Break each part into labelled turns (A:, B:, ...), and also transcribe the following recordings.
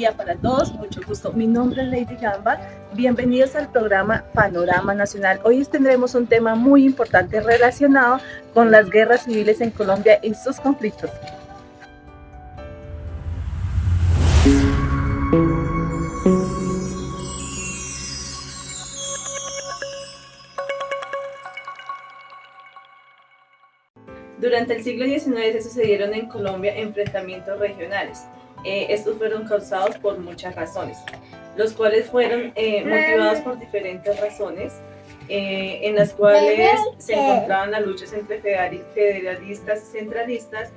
A: día para todos, mucho gusto. Mi nombre es Lady Gamba, bienvenidos al programa Panorama Nacional. Hoy tendremos un tema muy importante relacionado con las guerras civiles en Colombia y sus conflictos. Durante el siglo XIX se sucedieron en Colombia enfrentamientos regionales. Estos fueron causados por muchas razones, los cuales fueron motivados por diferentes razones, en las cuales se encontraban las luchas entre federalistas y centralistas,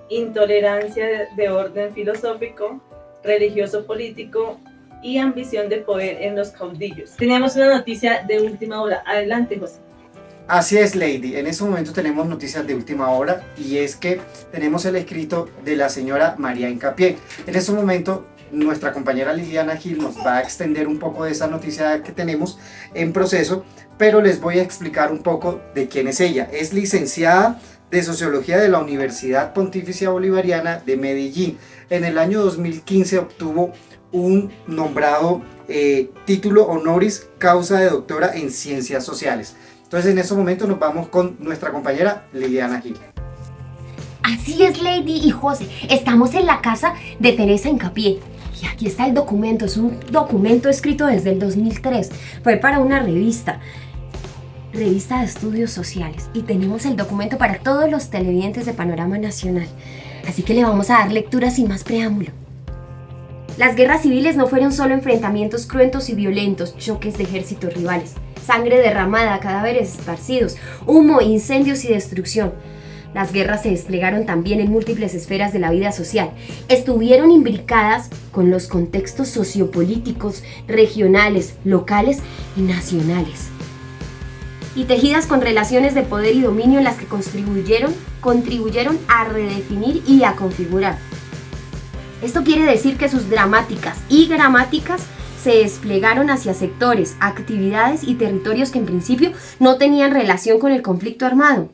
A: intolerancia de orden filosófico, religioso político y ambición de poder en los caudillos. Tenemos una noticia de última hora. Adelante, José.
B: Así es, Lady. En este momento tenemos noticias de última hora y es que tenemos el escrito de la señora María Hincapié. En este momento nuestra compañera Liliana Gil nos va a extender un poco de esa noticia que tenemos en proceso, pero les voy a explicar un poco de quién es ella. Es licenciada de Sociología de la Universidad Pontificia Bolivariana de Medellín. En el año 2015 obtuvo un nombrado título honoris causa de doctora en Ciencias Sociales. Entonces en estos momentos nos vamos con nuestra compañera Liliana Gil.
C: Así es, Lady y José, estamos en la casa de Teresa Hincapié. Y aquí está el documento, es un documento escrito desde el 2003. Fue para una revista de estudios sociales. Y tenemos el documento para todos los televidentes de Panorama Nacional. Así que le vamos a dar lectura sin más preámbulo. Las guerras civiles no fueron solo enfrentamientos cruentos y violentos, choques de ejércitos rivales, sangre derramada, cadáveres esparcidos, humo, incendios y destrucción. Las guerras se desplegaron también en múltiples esferas de la vida social. Estuvieron imbricadas con los contextos sociopolíticos, regionales, locales y nacionales. Y tejidas con relaciones de poder y dominio en las que contribuyeron a redefinir y a configurar. Esto quiere decir que sus dramáticas y gramáticas se desplegaron hacia sectores, actividades y territorios que en principio no tenían relación con el conflicto armado,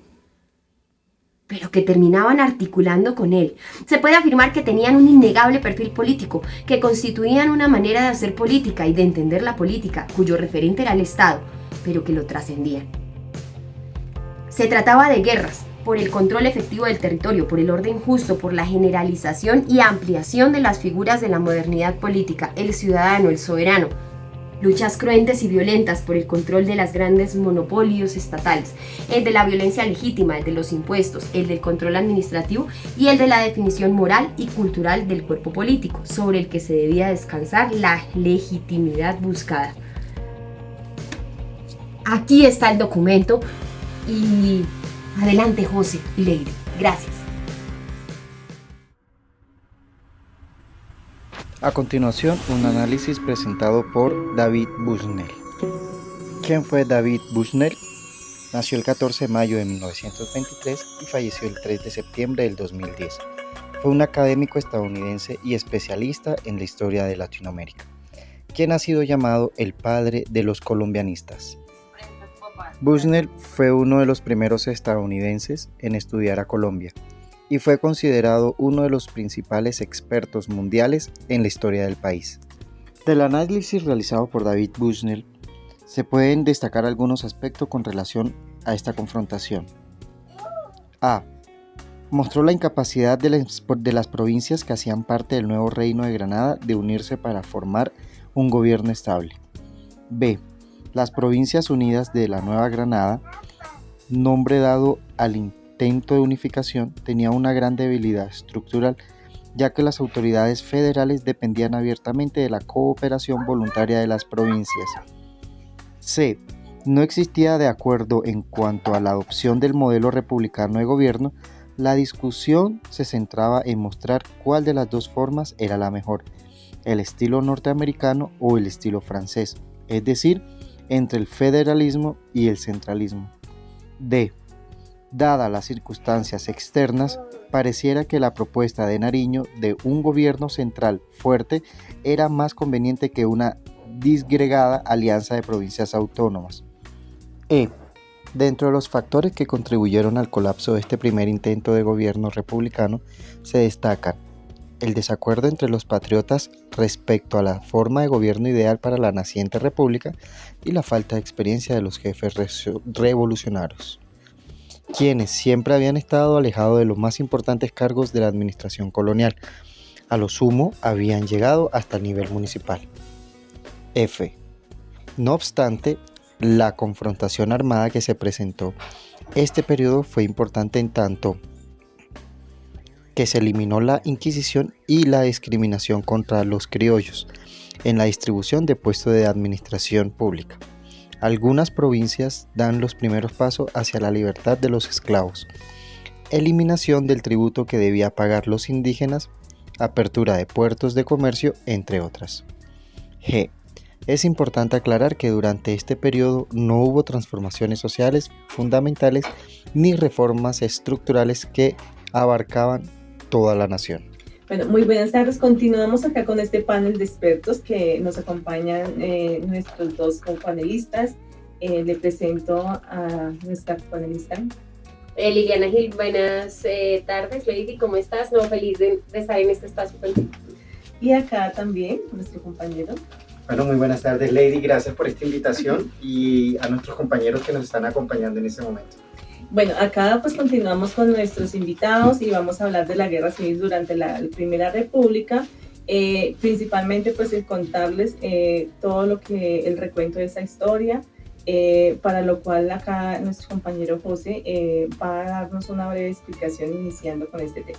C: pero que terminaban articulando con él. Se puede afirmar que tenían un innegable perfil político, que constituían una manera de hacer política y de entender la política, cuyo referente era el Estado, pero que lo trascendían. Se trataba de guerras por el control efectivo del territorio, por el orden justo, por la generalización y ampliación de las figuras de la modernidad política, el ciudadano, el soberano. Luchas cruentas y violentas por el control de los grandes monopolios estatales, el de la violencia legítima, el de los impuestos, el del control administrativo y el de la definición moral y cultural del cuerpo político, sobre el que se debía descansar la legitimidad buscada. Aquí está el documento y adelante, José y Lady. Gracias.
D: A continuación, un análisis presentado por David Bushnell. ¿Quién fue David Bushnell? Nació el 14 de mayo de 1923 y falleció el 3 de septiembre del 2010. Fue un académico estadounidense y especialista en la historia de Latinoamérica, quien ha sido llamado el padre de los colombianistas. Bushnell fue uno de los primeros estadounidenses en estudiar a Colombia y fue considerado uno de los principales expertos mundiales en la historia del país. Del análisis realizado por David Bushnell se pueden destacar algunos aspectos con relación a esta confrontación. A. Mostró la incapacidad de las provincias que hacían parte del nuevo Reino de Granada de unirse para formar un gobierno estable. B. Las Provincias Unidas de la Nueva Granada, nombre dado al intento de unificación, tenía una gran debilidad estructural, ya que las autoridades federales dependían abiertamente de la cooperación voluntaria de las provincias. C. No existía de acuerdo en cuanto a la adopción del modelo republicano de gobierno. La discusión se centraba en mostrar cuál de las dos formas era la mejor, el estilo norteamericano o el estilo francés, es decir, entre el federalismo y el centralismo. D. Dadas las circunstancias externas, pareciera que la propuesta de Nariño de un gobierno central fuerte era más conveniente que una disgregada alianza de provincias autónomas. E. Dentro de los factores que contribuyeron al colapso de este primer intento de gobierno republicano se destacan el desacuerdo entre los patriotas respecto a la forma de gobierno ideal para la naciente república y la falta de experiencia de los jefes revolucionarios, quienes siempre habían estado alejados de los más importantes cargos de la administración colonial. A lo sumo habían llegado hasta el nivel municipal. F. No obstante, la confrontación armada que se presentó este periodo fue importante en tanto que se eliminó la Inquisición y la discriminación contra los criollos en la distribución de puestos de administración pública. Algunas provincias dan los primeros pasos hacia la libertad de los esclavos, eliminación del tributo que debía pagar los indígenas, apertura de puertos de comercio, entre otras. G. Es importante aclarar que durante este periodo no hubo transformaciones sociales fundamentales ni reformas estructurales que abarcaban toda la nación.
A: Bueno, muy buenas tardes. Continuamos acá con este panel de expertos que nos acompañan nuestros dos panelistas. Le presento a nuestra panelista.
C: Liliana Gil, buenas tardes, Lady, ¿cómo estás? No, feliz de estar en este espacio contigo.
A: Y acá también nuestro compañero.
B: Bueno, muy buenas tardes, Lady, gracias por esta invitación y a nuestros compañeros que nos están acompañando en este momento.
A: Bueno, acá pues continuamos con nuestros invitados y vamos a hablar de la guerra civil durante la Primera República, principalmente pues el contarles todo lo que el recuento de esa historia, para lo cual acá nuestro compañero José va a darnos una breve explicación iniciando con este tema.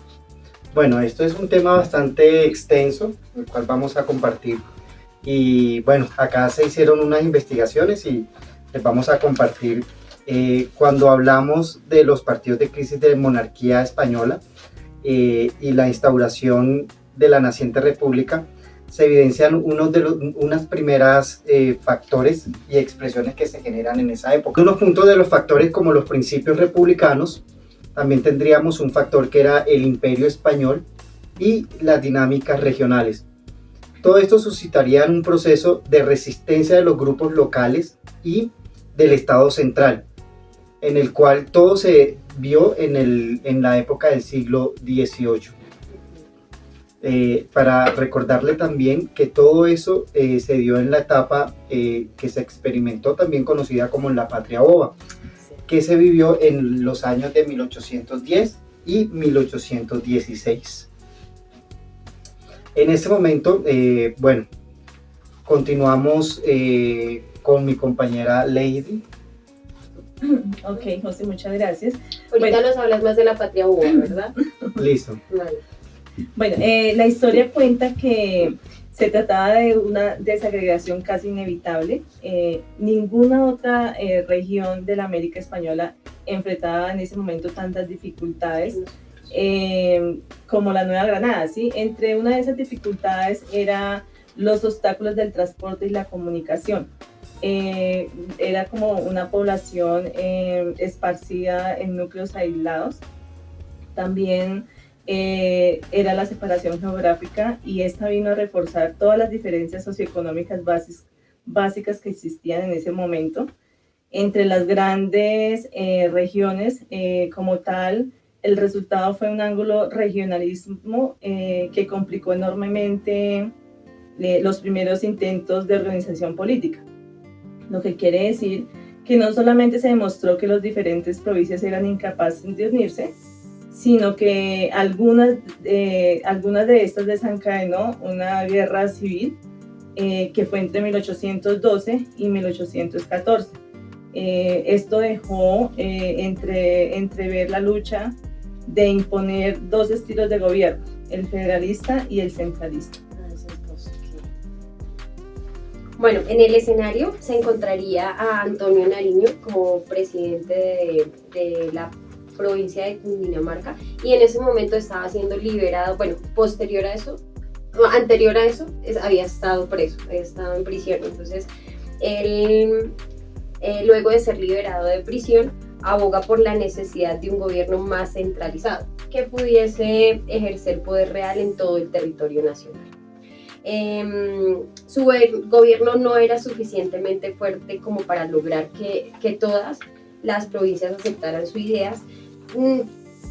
B: Bueno, esto es un tema bastante extenso, el cual vamos a compartir. Y bueno, acá se hicieron unas investigaciones y les vamos a compartir. Cuando hablamos de los partidos de crisis de monarquía española y la instauración de la naciente república, se evidencian unas primeras factores y expresiones que se generan en esa época. Unos puntos de los factores como los principios republicanos, también tendríamos un factor que era el imperio español y las dinámicas regionales. Todo esto suscitaría un proceso de resistencia de los grupos locales y del Estado central, en el cual todo se vio en la época del siglo XVIII. Para recordarle también que todo eso se dio en la etapa que se experimentó, también conocida como la Patria Boba, que se vivió en los años de 1810 y 1816. En este momento, bueno, continuamos con mi compañera Lady.
A: Ok, José, muchas gracias.
C: Ahorita nos hablas más de la Patria Boba, ¿verdad?
B: Listo.
C: Vale.
A: Bueno, la historia cuenta que se trataba de una desagregación casi inevitable. Ninguna otra región de la América Española enfrentaba en ese momento tantas dificultades como la Nueva Granada, ¿sí? Entre una de esas dificultades era los obstáculos del transporte y la comunicación. Era como una población esparcida en núcleos aislados. También era la separación geográfica, y esta vino a reforzar todas las diferencias socioeconómicas básicas que existían en ese momento. Entre las grandes regiones como tal, el resultado fue un ángulo regionalismo que complicó enormemente los primeros intentos de organización política. Lo que quiere decir que no solamente se demostró que las diferentes provincias eran incapaces de unirse, sino que algunas de estas desencadenó una guerra civil que fue entre 1812 y 1814. Esto dejó entrever la lucha de imponer dos estilos de gobierno, el federalista y el centralista.
C: Bueno, en el escenario se encontraría a Antonio Nariño como presidente de la provincia de Cundinamarca, y en ese momento estaba siendo liberado. Bueno, anterior a eso había estado preso, había estado en prisión. Entonces él, luego de ser liberado de prisión, aboga por la necesidad de un gobierno más centralizado que pudiese ejercer poder real en todo el territorio nacional. Su gobierno no era suficientemente fuerte como para lograr que todas las provincias aceptaran sus ideas,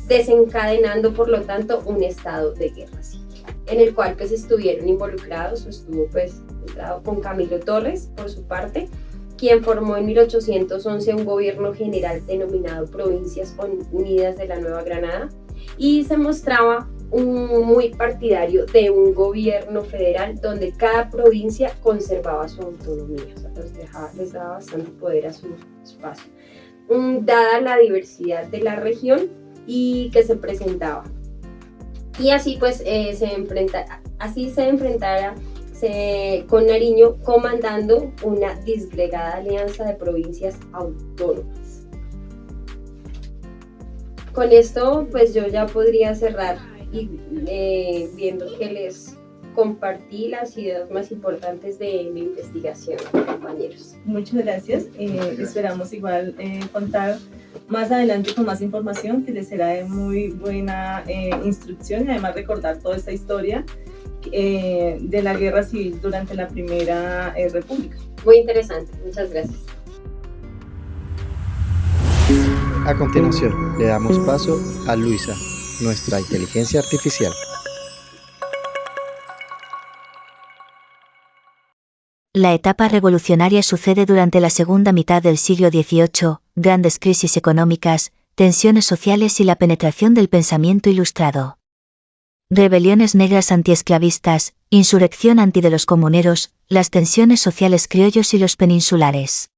C: desencadenando por lo tanto un estado de guerra civil. en el cual pues estuvieron involucrados, o estuvo pues entrado con Camilo Torres por su parte, quien formó en 1811 un gobierno general denominado Provincias Unidas de la Nueva Granada, y se mostraba muy partidario de un gobierno federal donde cada provincia conservaba su autonomía, o sea, les daba bastante poder a su espacio, dada la diversidad de la región y que se presentaba. Y así pues se enfrentara con Nariño comandando una disgregada alianza de provincias autónomas. Con esto pues yo ya podría cerrar y viendo que les compartí las ideas más importantes de mi investigación, compañeros.
A: Muchas gracias. Esperamos igual contar más adelante con más información que les será de muy buena instrucción, y además recordar toda esta historia de la guerra civil durante la Primera República.
C: Muy interesante, muchas gracias.
D: A continuación, le damos paso a Luisa, nuestra inteligencia artificial.
E: La etapa revolucionaria sucede durante la segunda mitad del siglo XVIII, grandes crisis económicas, tensiones sociales y la penetración del pensamiento ilustrado. Rebeliones negras antiesclavistas, insurrección anti de los comuneros, las tensiones sociales criollos y los peninsulares.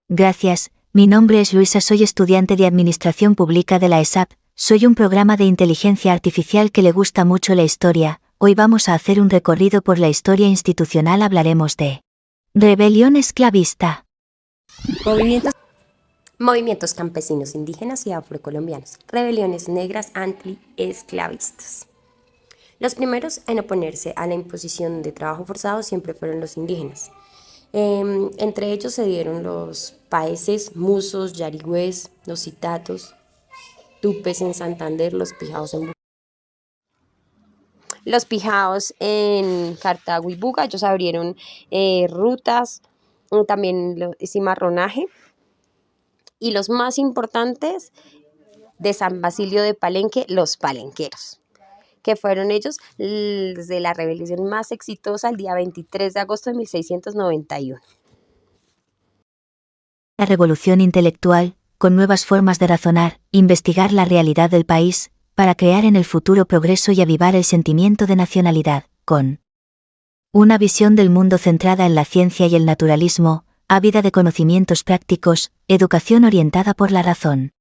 E: Gracias, mi nombre es Luisa, soy estudiante de Administración Pública de la ESAP, soy un programa de inteligencia artificial que le gusta mucho la historia. Hoy vamos a hacer un recorrido por la historia institucional, hablaremos de rebelión esclavista.
C: Movimientos campesinos, indígenas y afrocolombianos, rebeliones negras anti-esclavistas. Los primeros en oponerse a la imposición de trabajo forzado siempre fueron los indígenas. Entre ellos se dieron los paeses, musos, yarigües, los citatos, tupes en Santander, los pijaos en Cartago y Buga. Ellos abrieron rutas, también cimarronaje. Y los más importantes de San Basilio de Palenque, los palenqueros, que fueron ellos de la rebelión más exitosa el día 23 de agosto de 1691.
E: La revolución intelectual, con nuevas formas de razonar, investigar la realidad del país, para crear en el futuro progreso y avivar el sentimiento de nacionalidad, con una visión del mundo centrada en la ciencia y el naturalismo, ávida de conocimientos prácticos, educación orientada por la razón.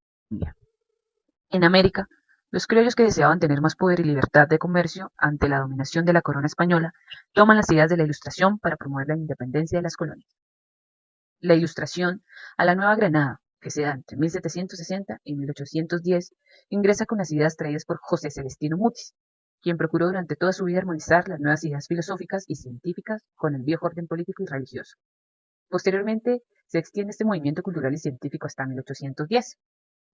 F: En América, los criollos que deseaban tener más poder y libertad de comercio ante la dominación de la corona española toman las ideas de la Ilustración para promover la independencia de las colonias. La Ilustración a la Nueva Granada, que se da entre 1760 y 1810, ingresa con las ideas traídas por José Celestino Mutis, quien procuró durante toda su vida armonizar las nuevas ideas filosóficas y científicas con el viejo orden político y religioso. Posteriormente, se extiende este movimiento cultural y científico hasta 1810.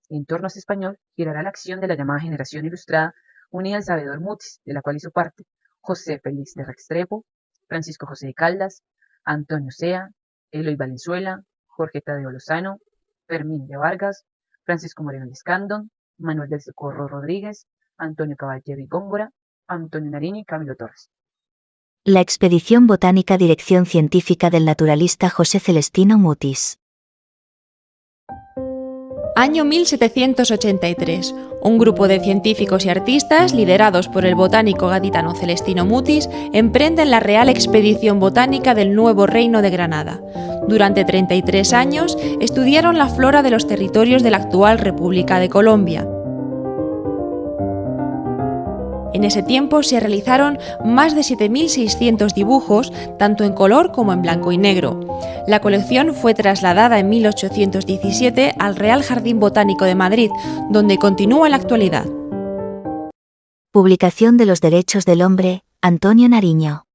F: En torno a este español girará la acción de la llamada generación ilustrada, unida al sabedor Mutis, de la cual hizo parte José Félix de Restrepo, Francisco José de Caldas, Antonio Sea, Eloy Valenzuela, Jorge Tadeo Lozano, Fermín de Vargas, Francisco Moreno Lescandón, Manuel del Socorro Rodríguez, Antonio Caballero y Góngora, Antonio Nariño y Camilo Torres.
E: La expedición botánica, dirección científica del naturalista José Celestino Mutis.
G: Año 1783. Un grupo de científicos y artistas, liderados por el botánico gaditano Celestino Mutis, emprenden la Real Expedición Botánica del Nuevo Reino de Granada. Durante 33 años estudiaron la flora de los territorios de la actual República de Colombia. En ese tiempo se realizaron más de 7.600 dibujos, tanto en color como en blanco y negro. La colección fue trasladada en 1817 al Real Jardín Botánico de Madrid, donde continúa en la actualidad.
E: Publicación de los Derechos del Hombre, Antonio Nariño.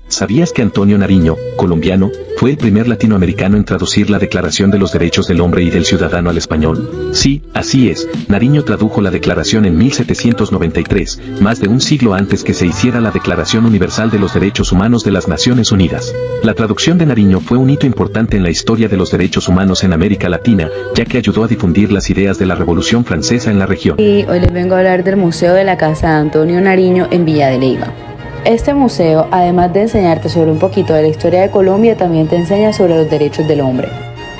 H: ¿Sabías que Antonio Nariño, colombiano, fue el primer latinoamericano en traducir la Declaración de los Derechos del Hombre y del Ciudadano al español? Sí, así es, Nariño tradujo la declaración en 1793, más de un siglo antes que se hiciera la Declaración Universal de los Derechos Humanos de las Naciones Unidas. La traducción de Nariño fue un hito importante en la historia de los derechos humanos en América Latina, ya que ayudó a difundir las ideas de la Revolución Francesa en la región.
I: Y hoy les vengo a hablar del Museo de la Casa de Antonio Nariño en Villa de Leyva. Este museo, además de enseñarte sobre un poquito de la historia de Colombia, también te enseña sobre los derechos del hombre.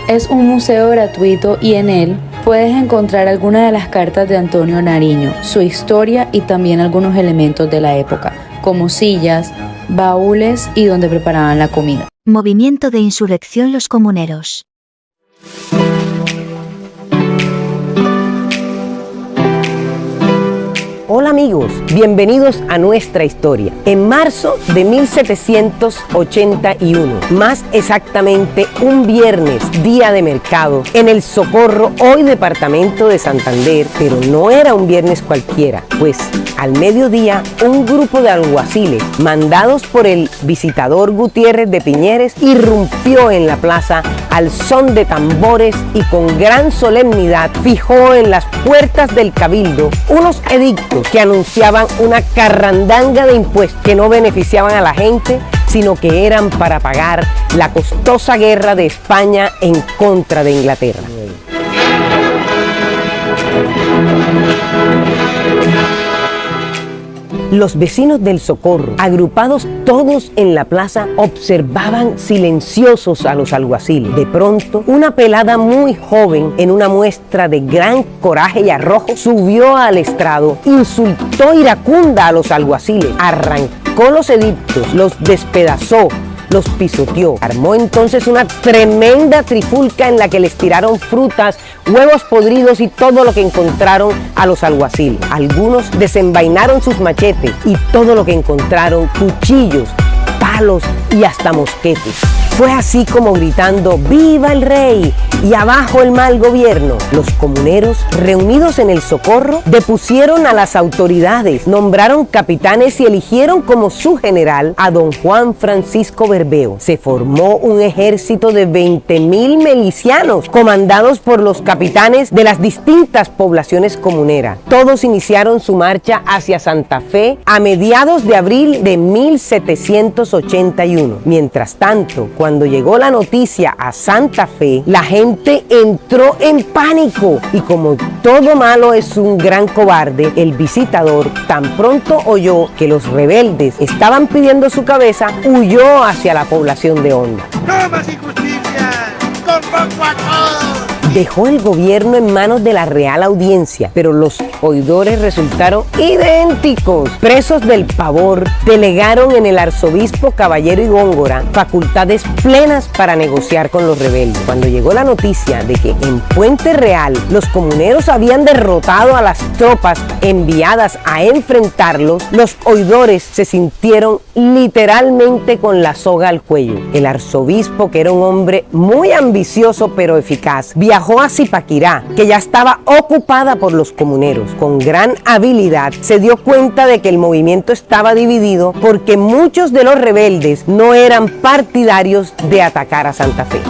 I: Es un museo gratuito y en él puedes encontrar algunas de las cartas de Antonio Nariño, su historia y también algunos elementos de la época, como sillas, baúles y donde preparaban la comida.
E: Movimiento de insurrección Los Comuneros.
J: Hola amigos, bienvenidos a nuestra historia. En marzo de 1781, más exactamente un viernes, día de mercado, en El Socorro, hoy departamento de Santander, pero no era un viernes cualquiera, pues al mediodía un grupo de alguaciles, mandados por el visitador Gutiérrez de Piñeres, irrumpió en la plaza al son de tambores y con gran solemnidad fijó en las puertas del cabildo unos edictos que anunciaban una carrandanga de impuestos que no beneficiaban a la gente, sino que eran para pagar la costosa guerra de España en contra de Inglaterra. Los vecinos del Socorro, agrupados todos en la plaza, observaban silenciosos a los alguaciles. De pronto, una pelada muy joven, en una muestra de gran coraje y arrojo, subió al estrado, insultó iracunda a los alguaciles, arrancó los edictos, los despedazó, los pisoteó. Armó entonces una tremenda trifulca en la que les tiraron frutas, huevos podridos y todo lo que encontraron a los alguaciles. Algunos desenvainaron sus machetes y todo lo que encontraron, cuchillos, palos y hasta mosquetes. Fue así como gritando ¡Viva el rey! Y abajo el mal gobierno. Los comuneros, reunidos en El Socorro, depusieron a las autoridades, nombraron capitanes y eligieron como su general a don Juan Francisco Berbeo. Se formó un ejército de 20.000 milicianos, comandados por los capitanes de las distintas poblaciones comuneras. Todos iniciaron su marcha hacia Santa Fe a mediados de abril de 1781. Mientras tanto, cuando llegó la noticia a Santa Fe, la gente entró en pánico y como todo malo es un gran cobarde, el visitador tan pronto oyó que los rebeldes estaban pidiendo su cabeza, huyó hacia la población de Honda.
K: ¡No más injusticia! ¡Convoco a todos!
J: Dejó el gobierno en manos de la Real Audiencia, pero los oidores resultaron idénticos. Presos del pavor, delegaron en el arzobispo Caballero y Góngora facultades plenas para negociar con los rebeldes. Cuando llegó la noticia de que en Puente Real los comuneros habían derrotado a las tropas enviadas a enfrentarlos, los oidores se sintieron literalmente con la soga al cuello. El arzobispo, que era un hombre muy ambicioso pero eficaz, viajó a Zipaquirá, que ya estaba ocupada por los comuneros. Con gran habilidad se dio cuenta de que el movimiento estaba dividido porque muchos de los rebeldes no eran partidarios de atacar a Santa Fe.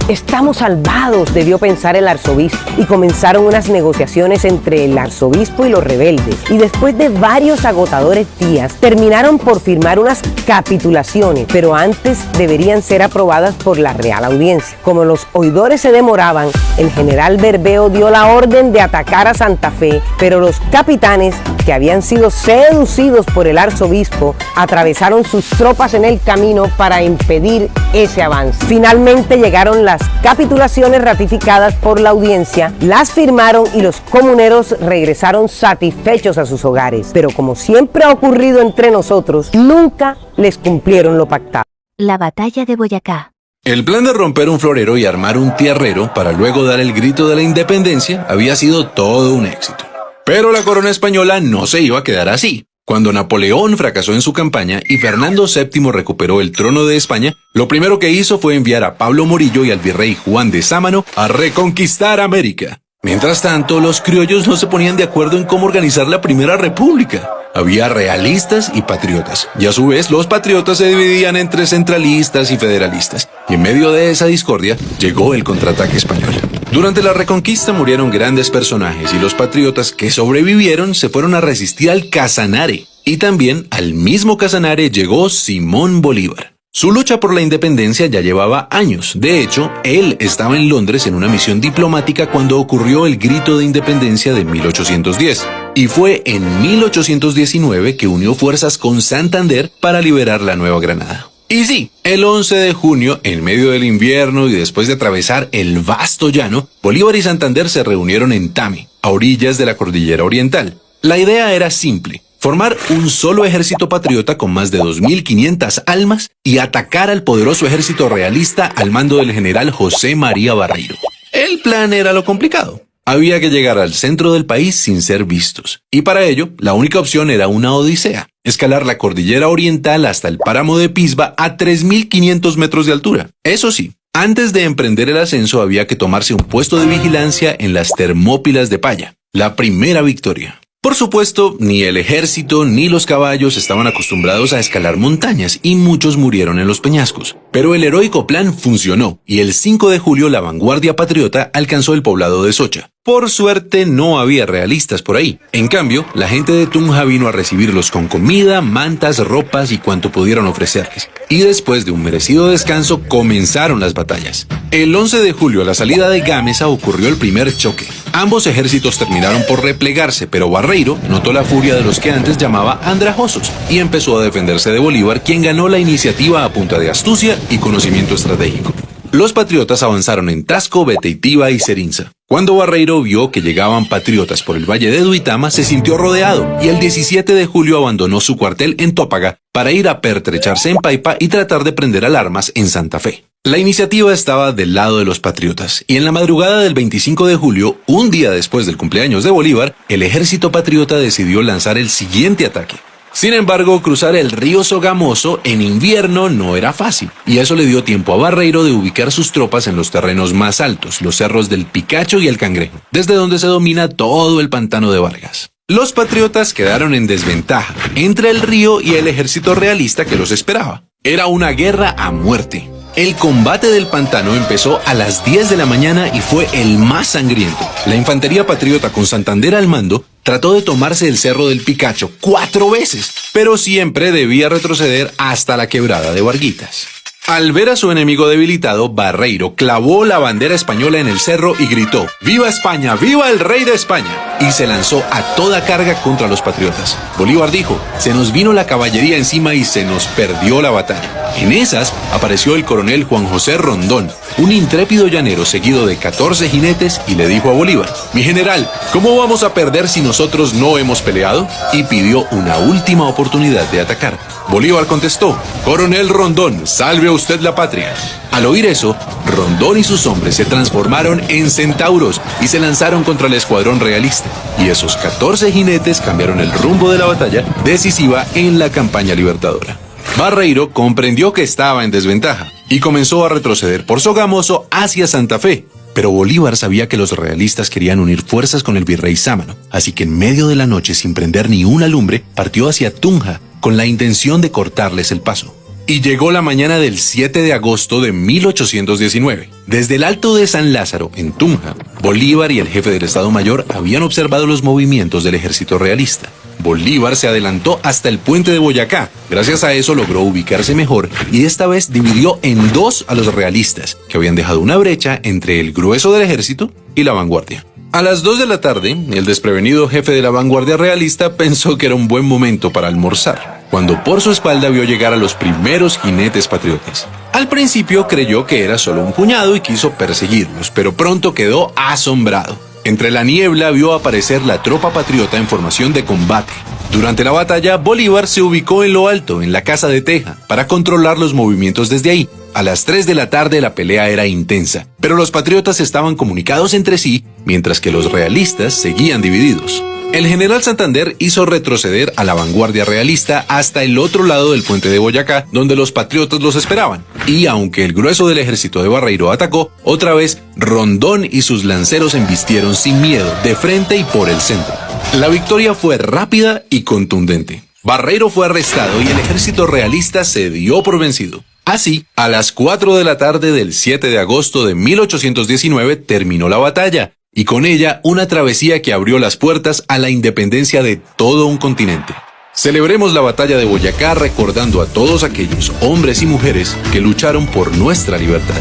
J: Estamos salvados, debió pensar el arzobispo, y comenzaron unas negociaciones entre el arzobispo y los rebeldes, y después de varios agotadores días, terminaron por firmar unas capitulaciones, pero antes deberían ser aprobadas por la Real Audiencia. Como los oidores se demoraban, el general Berbeo dio la orden de atacar a Santa Fe, pero los capitanes, que habían sido seducidos por el arzobispo, atravesaron sus tropas en el camino para impedir ese avance. Finalmente llegaron las capitulaciones ratificadas por la audiencia, las firmaron y los comuneros regresaron satisfechos a sus hogares. Pero como siempre ha ocurrido entre nosotros, nunca les cumplieron lo pactado.
E: La batalla de Boyacá.
L: El plan de romper un florero y armar un tierrero para luego dar el grito de la independencia había sido todo un éxito. Pero la corona española no se iba a quedar así. Cuando Napoleón fracasó en su campaña y Fernando VII recuperó el trono de España, lo primero que hizo fue enviar a Pablo Morillo y al virrey Juan de Sámano a reconquistar América. Mientras tanto, los criollos no se ponían de acuerdo en cómo organizar la primera república. Había realistas y patriotas, y a su vez los patriotas se dividían entre centralistas y federalistas, y en medio de esa discordia llegó el contraataque español. Durante la Reconquista murieron grandes personajes y los patriotas que sobrevivieron se fueron a resistir al Casanare, y también al mismo Casanare llegó Simón Bolívar. Su lucha por la independencia ya llevaba años. De hecho, él estaba en Londres en una misión diplomática cuando ocurrió el Grito de Independencia de 1810. Y fue en 1819 que unió fuerzas con Santander para liberar la Nueva Granada. Y sí, el 11 de junio, en medio del invierno y después de atravesar el vasto llano, Bolívar y Santander se reunieron en Tame, a orillas de la Cordillera Oriental. La idea era simple: formar un solo ejército patriota con más de 2.500 almas y atacar al poderoso ejército realista al mando del general José María Barreiro. El plan era lo complicado. Había que llegar al centro del país sin ser vistos. Y para ello, la única opción era una odisea: escalar la Cordillera Oriental hasta el páramo de Pisba a 3.500 metros de altura. Eso sí, antes de emprender el ascenso había que tomarse un puesto de vigilancia en las Termópilas de Paya, la primera victoria. Por supuesto, ni el ejército ni los caballos estaban acostumbrados a escalar montañas y muchos murieron en los peñascos. Pero el heroico plan funcionó y el 5 de julio la vanguardia patriota alcanzó el poblado de Socha. Por suerte no había realistas por ahí. En cambio, la gente de Tunja vino a recibirlos con comida, mantas, ropas y cuanto pudieron ofrecerles. Y después de un merecido descanso comenzaron las batallas. El 11 de julio a la salida de Gámeza ocurrió el primer choque. Ambos ejércitos terminaron por replegarse, pero Barreiro notó la furia de los que antes llamaba andrajosos y empezó a defenderse de Bolívar, quien ganó la iniciativa a punta de astucia y conocimiento estratégico. Los patriotas avanzaron en Tasco, Beteitiva y Cerinza. Cuando Barreiro vio que llegaban patriotas por el valle de Duitama, se sintió rodeado y el 17 de julio abandonó su cuartel en Tópaga para ir a pertrecharse en Paipa y tratar de prender alarmas en Santa Fe. La iniciativa estaba del lado de los patriotas, y en la madrugada del 25 de julio, un día después del cumpleaños de Bolívar, el ejército patriota decidió lanzar el siguiente ataque. Sin embargo, cruzar el río Sogamoso en invierno no era fácil, y eso le dio tiempo a Barreiro de ubicar sus tropas en los terrenos más altos, los cerros del Picacho y el Cangrejo, desde donde se domina todo el pantano de Vargas. Los patriotas quedaron en desventaja entre el río y el ejército realista que los esperaba. Era una guerra a muerte. El combate del pantano empezó a las 10 de la mañana y fue el más sangriento. La infantería patriota con Santander al mando trató de tomarse el cerro del Picacho 4 veces, pero siempre debía retroceder hasta la quebrada de Varguitas. Al ver a su enemigo debilitado, Barreiro clavó la bandera española en el cerro y gritó: ¡Viva España! ¡Viva el rey de España! Y se lanzó a toda carga contra los patriotas. Bolívar dijo: se nos vino la caballería encima y se nos perdió la batalla. En esas apareció el coronel Juan José Rondón, un intrépido llanero seguido de 14 jinetes, y le dijo a Bolívar: mi general, ¿cómo vamos a perder si nosotros no hemos peleado? Y pidió una última oportunidad de atacar. Bolívar contestó: coronel Rondón, salve usted la patria. Al oír eso, Rondón y sus hombres se transformaron en centauros y se lanzaron contra el escuadrón realista. Y esos 14 jinetes cambiaron el rumbo de la batalla decisiva en la campaña libertadora. Barreiro comprendió que estaba en desventaja y comenzó a retroceder por Sogamoso hacia Santa Fe. Pero Bolívar sabía que los realistas querían unir fuerzas con el virrey Sámano, así que en medio de la noche, sin prender ni una lumbre, partió hacia Tunja con la intención de cortarles el paso. Y llegó la mañana del 7 de agosto de 1819. Desde el Alto de San Lázaro, en Tunja, Bolívar y el jefe del Estado Mayor habían observado los movimientos del ejército realista. Bolívar se adelantó hasta el puente de Boyacá. Gracias a eso logró ubicarse mejor y esta vez dividió en dos a los realistas, que habían dejado una brecha entre el grueso del ejército y la vanguardia. A las 2 de la tarde, el desprevenido jefe de la vanguardia realista pensó que era un buen momento para almorzar, cuando por su espalda vio llegar a los primeros jinetes patriotas. Al principio creyó que era solo un puñado y quiso perseguirlos, pero pronto quedó asombrado. Entre la niebla vio aparecer la tropa patriota en formación de combate. Durante la batalla, Bolívar se ubicó en lo alto, en la Casa de Teja, para controlar los movimientos desde ahí. A las 3 de la tarde la pelea era intensa, pero los patriotas estaban comunicados entre sí, mientras que los realistas seguían divididos. El general Santander hizo retroceder a la vanguardia realista hasta el otro lado del puente de Boyacá, donde los patriotas los esperaban. Y aunque el grueso del ejército de Barreiro atacó, otra vez Rondón y sus lanceros embistieron sin miedo, de frente y por el centro. La victoria fue rápida y contundente. Barreiro fue arrestado y el ejército realista se dio por vencido. Así, a las 4 de la tarde del 7 de agosto de 1819 terminó la batalla, y con ella una travesía que abrió las puertas a la independencia de todo un continente. Celebremos la batalla de Boyacá recordando a todos aquellos hombres y mujeres que lucharon por nuestra libertad.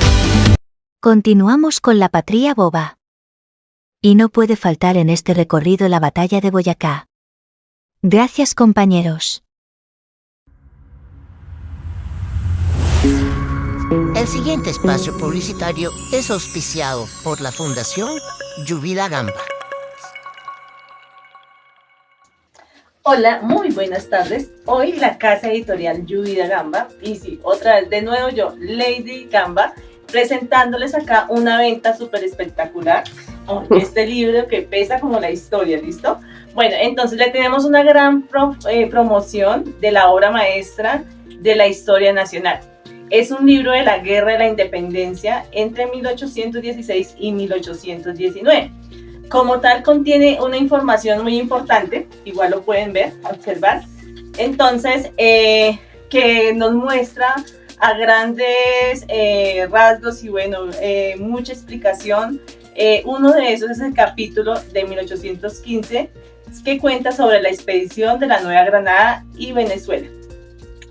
E: Continuamos con la patria boba. Y no puede faltar en este recorrido la batalla de Boyacá. Gracias, compañeros.
M: El siguiente espacio publicitario es auspiciado por la Fundación Lluvia Gamba.
A: Hola, muy buenas tardes. Hoy la casa editorial Lluvia Gamba, y sí, otra vez de nuevo yo, Lady Gamba, presentándoles acá una venta súper espectacular. Este libro que pesa como la historia, ¿listo? Bueno, entonces le tenemos una gran promoción de la obra maestra de la historia nacional. Es un libro de la Guerra de la Independencia entre 1816 y 1819. Como tal, contiene una información muy importante, igual lo pueden ver, observar. Entonces, que nos muestra a grandes rasgos y bueno, mucha explicación. Uno de esos es el capítulo de 1815, que cuenta sobre la expedición de la Nueva Granada y Venezuela.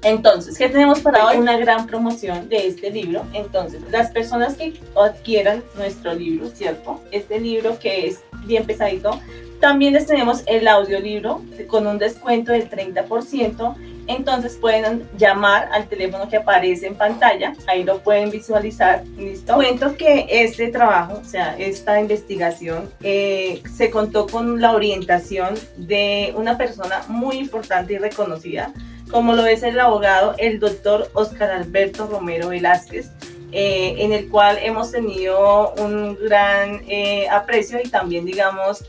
A: Entonces, ¿qué tenemos para hoy? Una gran promoción de este libro. Entonces, las personas que adquieran nuestro libro, ¿cierto? Este libro que es bien pesadito, también les tenemos el audiolibro con un descuento del 30%. Entonces pueden llamar al teléfono que aparece en pantalla, ahí lo pueden visualizar, ¿listo? Cuento que este trabajo, o sea, esta investigación, se contó con la orientación de una persona muy importante y reconocida, como lo es el abogado, el doctor Óscar Alberto Romero Velázquez, en el cual hemos tenido un gran aprecio y también, digamos,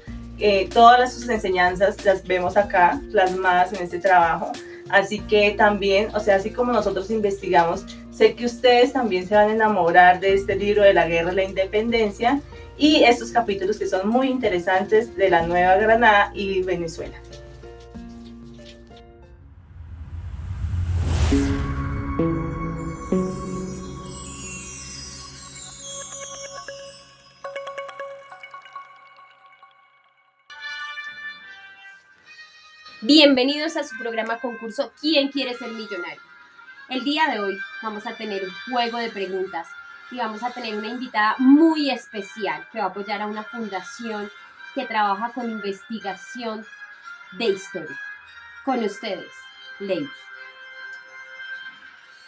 A: todas sus enseñanzas las vemos acá plasmadas en este trabajo. Así que también, o sea, así como nosotros investigamos, sé que ustedes también se van a enamorar de este libro de la Guerra de la Independencia y estos capítulos que son muy interesantes de la Nueva Granada y Venezuela.
C: Bienvenidos a su programa concurso ¿Quién quiere ser millonario? El día de hoy vamos a tener un juego de preguntas y vamos a tener una invitada muy especial que va a apoyar a una fundación que trabaja con investigación de historia. Con ustedes, Lady.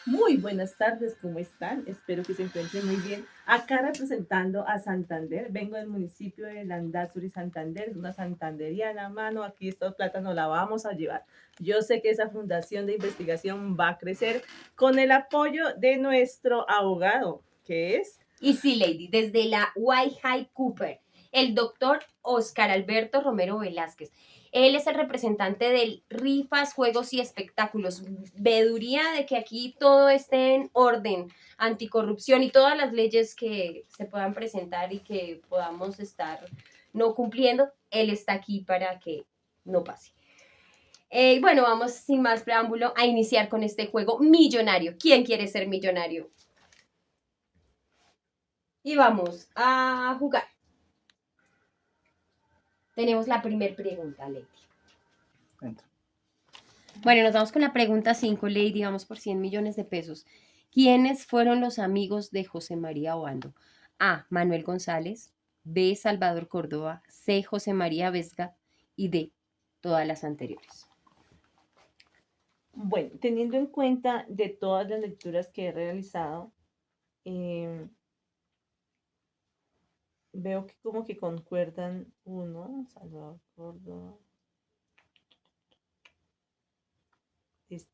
A: Muy buenas tardes, ¿cómo están? Espero que se encuentren muy bien. Acá representando a Santander, vengo del municipio de Landazuri, Santander, una santanderiana, mano, aquí esta plata nos la vamos a llevar. Yo sé que esa fundación de investigación va a crecer con el apoyo de nuestro abogado, que es...
C: Y sí, Lady, desde la White High Cooper, el doctor Óscar Alberto Romero Velázquez. Él es el representante del Rifas, Juegos y Espectáculos. Veeduría de que aquí todo esté en orden, anticorrupción y todas las leyes que se puedan presentar y que podamos estar no cumpliendo, él está aquí para que no pase. Bueno, vamos sin más preámbulo a iniciar con este juego millonario. ¿Quién quiere ser millonario? Y vamos a jugar. Tenemos la primera pregunta, Lady. Bueno, nos vamos con la pregunta 5, Lady. Vamos por 100 millones de pesos. ¿Quiénes fueron los amigos de José María Obando? A. Manuel González. B. Salvador Córdoba. C. José María Vesga. Y D. Todas las anteriores.
A: Bueno, teniendo en cuenta de todas las lecturas que he realizado, veo que como que concuerdan uno, Salvador Córdoba,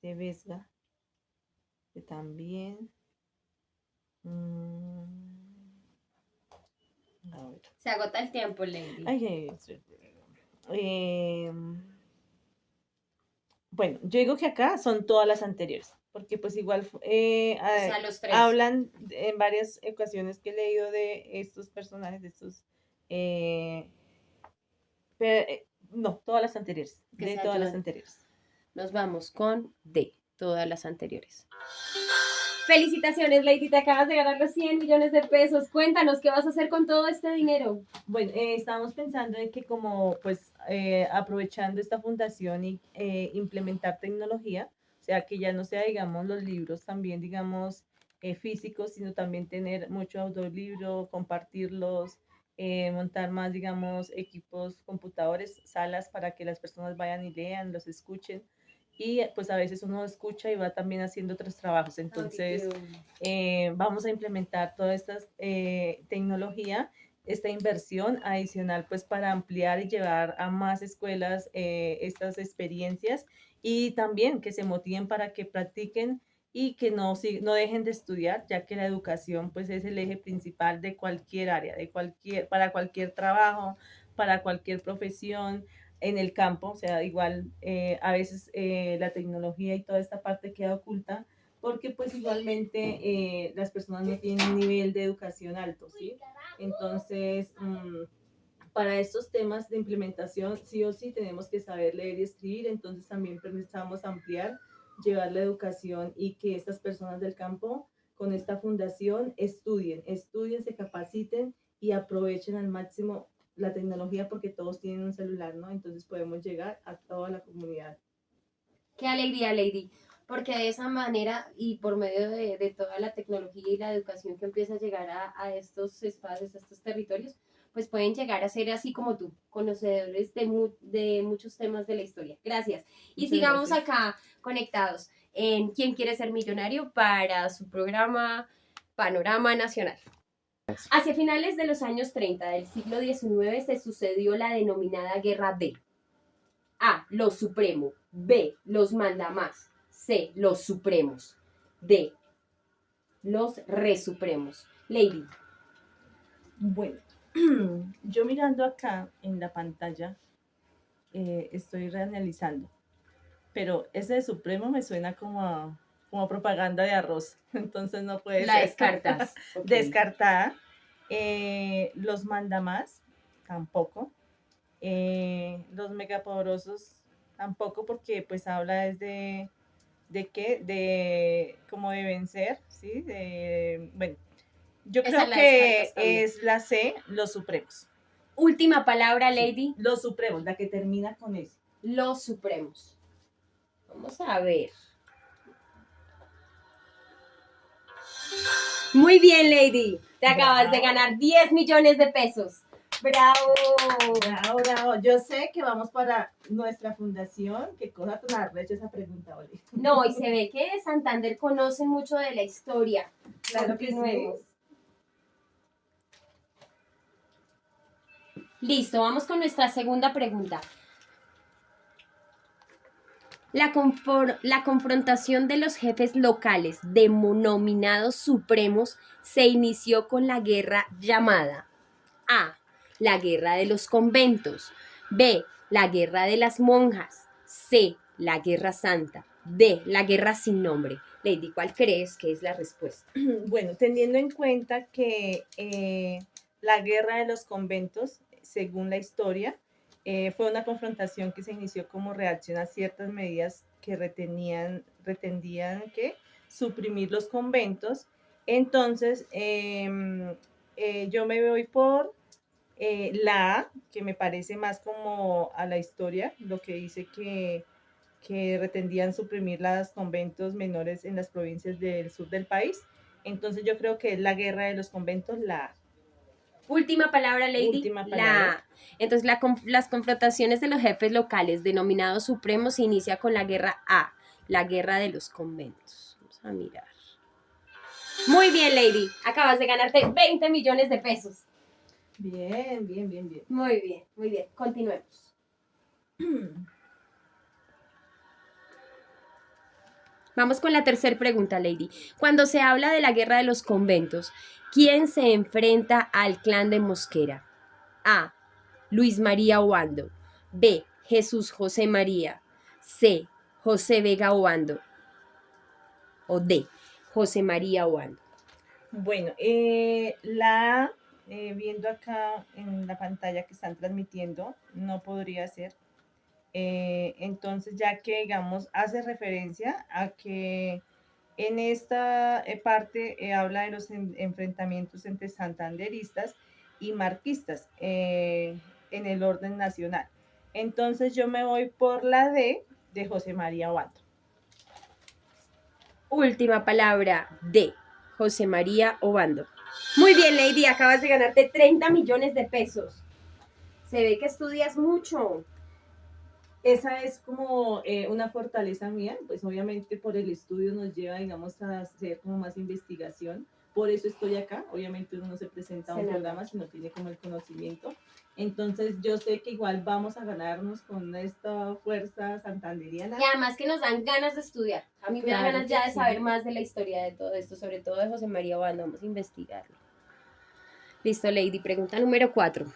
A: Vesga, que también. A ver.
C: Se agota el tiempo, Lady.
A: Ay, eh, bueno, yo digo que acá son todas las anteriores, porque pues igual
C: sea, los tres.
A: hablan en varias ocasiones que he leído de estos personajes, de estos... no, todas las anteriores,
C: Que
A: de
C: sea
A: todas las
C: Joan.
A: anteriores.
C: Nos vamos con D, todas las anteriores. Felicitaciones, Lady, te acabas de ganar los 100 millones de pesos. Cuéntanos, ¿qué vas a hacer con todo este dinero?
A: Bueno, estábamos pensando en que como pues aprovechando esta fundación y implementar tecnología, o sea, que ya no sea, digamos, los libros también, digamos, físicos, sino también tener mucho audiolibro, compartirlos, montar más, digamos, equipos, computadores, salas para que las personas vayan y lean, los escuchen. Y pues a veces uno escucha y va también haciendo otros trabajos. Entonces, vamos a implementar toda esta tecnología, esta inversión adicional, pues para ampliar y llevar a más escuelas estas experiencias y también que se motiven para que practiquen y que no dejen de estudiar, ya que la educación pues es el eje principal de cualquier área, para cualquier trabajo, para cualquier profesión en el campo, o sea, igual a veces la tecnología y toda esta parte queda oculta porque pues igualmente las personas no tienen un nivel de educación alto, ¿sí? Entonces, para estos temas de implementación, sí o sí tenemos que saber leer y escribir, entonces también pensamos ampliar, llevar la educación y que estas personas del campo con esta fundación estudien, se capaciten y aprovechen al máximo la tecnología porque todos tienen un celular, ¿no? Entonces podemos llegar a toda la comunidad.
C: Qué alegría, Lady, porque de esa manera y por medio de toda la tecnología y la educación que empieza a llegar a estos espacios, a estos territorios, pues pueden llegar a ser así como tú, conocedores de muchos temas de la historia. Gracias. Y
A: Muchas
C: sigamos
A: gracias.
C: acá conectados en ¿Quién quiere ser millonario? Para su programa Panorama Nacional. Hacia finales de los años 30 del siglo XIX se sucedió la denominada Guerra D. A. Los Supremos. B. Los Mandamás. C. Los Supremos. D. Los Resupremos. Lady.
A: Bueno, yo mirando acá en la pantalla, estoy reanalizando, pero ese de Supremo me suena como propaganda de arroz, entonces no puede
C: La
A: ser.
C: descartas. Ok.
A: Descartada. Los mandamás, tampoco. Los megapoderosos, tampoco, porque pues habla desde de qué, de como de vencer, ¿sí? Bueno, yo
C: Esa
A: creo
C: la
A: que
C: descartas también.
A: es la C, los supremos.
C: Última palabra,
A: Sí,
C: Lady.
A: los supremos, la que termina con eso.
C: Los Supremos. Vamos a ver. Muy bien, Lady. Te acabas de ganar 10 millones de pesos. ¡Bravo!
A: Bravo, bravo. Yo sé que vamos para nuestra fundación. Qué cosa tan arrecha esa pregunta, Oli.
C: No, y se ve que Santander conoce mucho de la historia.
A: Claro que sí.
C: Continuemos. Listo, vamos con nuestra segunda pregunta. La confrontación de los jefes locales denominados supremos se inició con la guerra llamada A. La guerra de los conventos. B. La guerra de las monjas. C. La guerra santa. D. La guerra sin nombre. Lady, ¿cuál crees que es la respuesta?
A: Bueno, teniendo en cuenta que la guerra de los conventos, según la historia, fue una confrontación que se inició como reacción a ciertas medidas que pretendían que suprimir los conventos. Entonces, yo me voy por la A, que me parece más como a la historia, lo que dice que pretendían suprimir los conventos menores en las provincias del sur del país. Entonces yo creo que es la guerra de los conventos, la A.
C: Última palabra, Lady.
A: Última palabra.
C: La A. Entonces, las confrontaciones de los jefes locales denominados supremos se inicia con la guerra A, la guerra de los conventos. Vamos a mirar. Muy bien, Lady. Acabas de ganarte 20 millones de pesos.
A: Bien, bien, bien, bien.
C: Muy bien, muy bien. Continuemos. Vamos con la tercera pregunta, Lady. Cuando se habla de la guerra de los conventos, ¿quién se enfrenta al clan de Mosquera? A. Luis María Obando. B. Jesús José María. C. José Vega Obando. O D. José María Obando.
A: Bueno, viendo acá en la pantalla que están transmitiendo, no podría ser. Entonces, ya que, digamos, hace referencia a que en esta parte habla de los enfrentamientos entre santanderistas y marquistas en el orden nacional. Entonces, yo me voy por la D de José María Obando.
C: Última palabra, D. José María Obando. Muy bien, Lady, acabas de ganarte 30 millones de pesos. Se ve que estudias mucho.
A: Esa es como una fortaleza mía, pues obviamente por el estudio nos lleva, digamos, a hacer como más investigación. Por eso estoy acá. Obviamente uno no se presenta a un programa si no tiene como el conocimiento. Entonces yo sé que igual vamos a ganarnos con esta fuerza santanderiana.
C: Y además que nos dan ganas de estudiar. A mí me dan ganas ya de saber más de la historia de todo esto, sobre todo de José María Obando. Vamos a investigarlo. Listo, Lady. Pregunta número 4.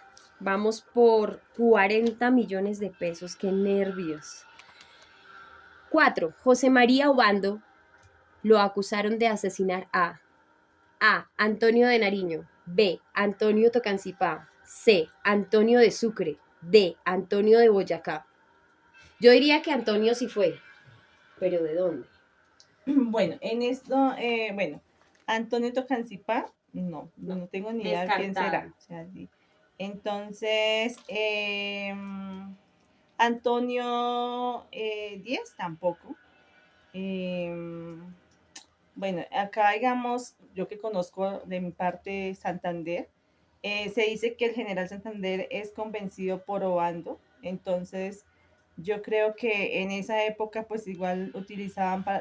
C: Vamos por 40 millones de pesos. ¡Qué nervios! 4. José María Obando lo acusaron de asesinar a Antonio de Nariño. B. Antonio Tocancipá. C. Antonio de Sucre. D. Antonio de Boyacá. Yo diría que Antonio sí fue, pero ¿de dónde?
A: Bueno, en esto, Antonio Tocancipá, no tengo ni idea de quién será. O sea, sí. Entonces, Antonio Díaz tampoco. Bueno, acá digamos, yo que conozco de mi parte Santander, se dice que el general Santander es convencido por Obando, entonces yo creo que en esa época pues igual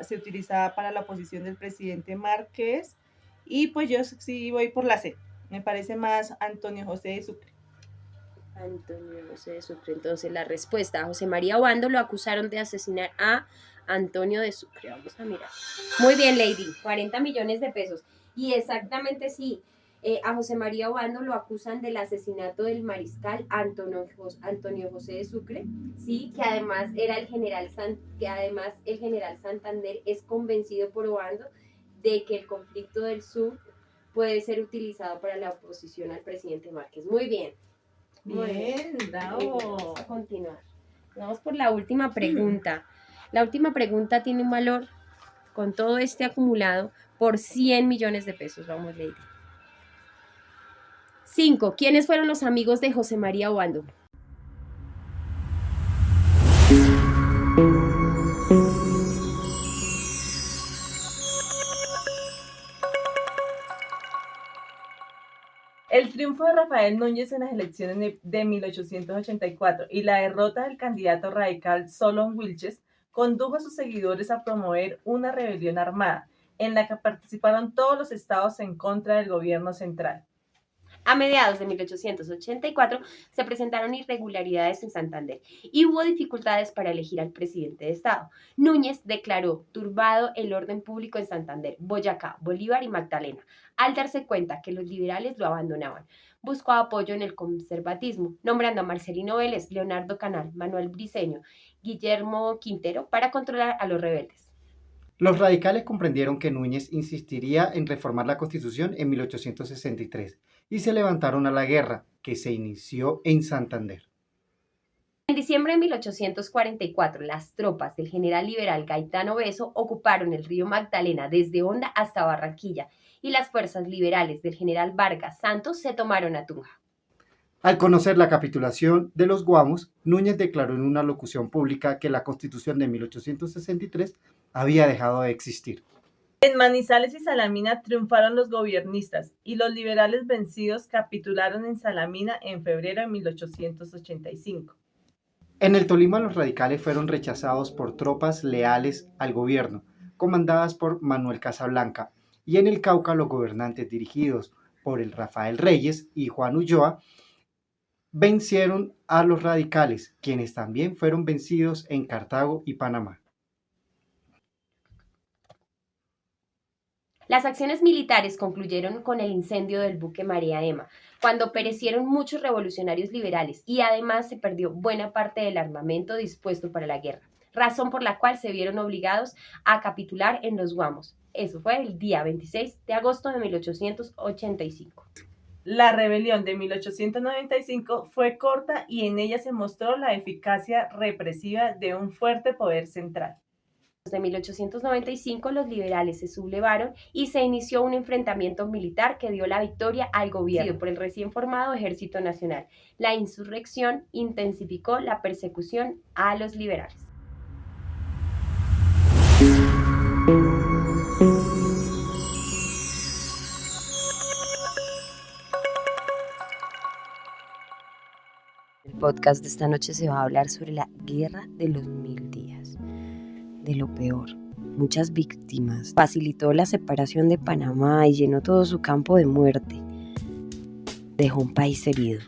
A: se utilizaba para la oposición del presidente Márquez y pues yo sí voy por la C, me parece más Antonio José de Sucre.
C: Antonio José de Sucre. Entonces la respuesta, a José María Obando lo acusaron de asesinar a Antonio de Sucre. Vamos a mirar. Muy bien, Lady, 40 millones de pesos. Y exactamente sí, a José María Obando lo acusan del asesinato del mariscal Antonio José de Sucre, sí, que además el general Santander es convencido por Obando de que el conflicto del sur puede ser utilizado para la oposición al presidente Márquez. Muy bien.
A: Bien, bravo.
C: Vamos a continuar. Vamos por la última pregunta. La última pregunta tiene un valor, con todo este acumulado, por 100 millones de pesos. Vamos, Lady. 5. ¿Quiénes fueron los amigos de José María Obando?
A: El triunfo de Rafael Núñez en las elecciones de 1884 y la derrota del candidato radical Solon Wilches condujo a sus seguidores a promover una rebelión armada, en la que participaron todos los estados en contra del gobierno central.
C: A mediados de 1884 se presentaron irregularidades en Santander y hubo dificultades para elegir al presidente de Estado. Núñez declaró turbado el orden público en Santander, Boyacá, Bolívar y Magdalena. Al darse cuenta que los liberales lo abandonaban, buscó apoyo en el conservatismo, nombrando a Marcelino Vélez, Leonardo Canal, Manuel Briceño, Guillermo Quintero para controlar a los rebeldes.
B: Los radicales comprendieron que Núñez insistiría en reformar la Constitución en 1863 y se levantaron a la guerra, que se inició en Santander.
C: En diciembre de 1844, las tropas del general liberal Gaetano Beso ocuparon el río Magdalena desde Honda hasta Barranquilla y las fuerzas liberales del general Vargas Santos se tomaron a Tunja.
B: Al conocer la capitulación de los guamos, Núñez declaró en una locución pública que la Constitución de 1863 había dejado de existir.
A: En Manizales y Salamina triunfaron los gobiernistas y los liberales vencidos capitularon en Salamina en febrero de 1885.
B: En el Tolima los radicales fueron rechazados por tropas leales al gobierno, comandadas por Manuel Casablanca, y en el Cauca los gobernantes dirigidos por el Rafael Reyes y Juan Ulloa vencieron a los radicales, quienes también fueron vencidos en Cartago y Panamá.
C: Las acciones militares concluyeron con el incendio del buque María Emma, cuando perecieron muchos revolucionarios liberales y además se perdió buena parte del armamento dispuesto para la guerra, razón por la cual se vieron obligados a capitular en los Guamos. Eso fue el día 26 de agosto de 1885.
A: La rebelión de 1895 fue corta y en ella se mostró la eficacia represiva de un fuerte poder central.
C: De 1895 los liberales se sublevaron y se inició un enfrentamiento militar que dio la victoria al gobierno por el recién formado Ejército Nacional. La insurrección intensificó la persecución a los liberales.
J: El podcast de esta noche se va a hablar sobre la Guerra de los 1000 días. De lo peor, muchas víctimas, facilitó la separación de Panamá y llenó todo su campo de muerte. Dejó un país herido.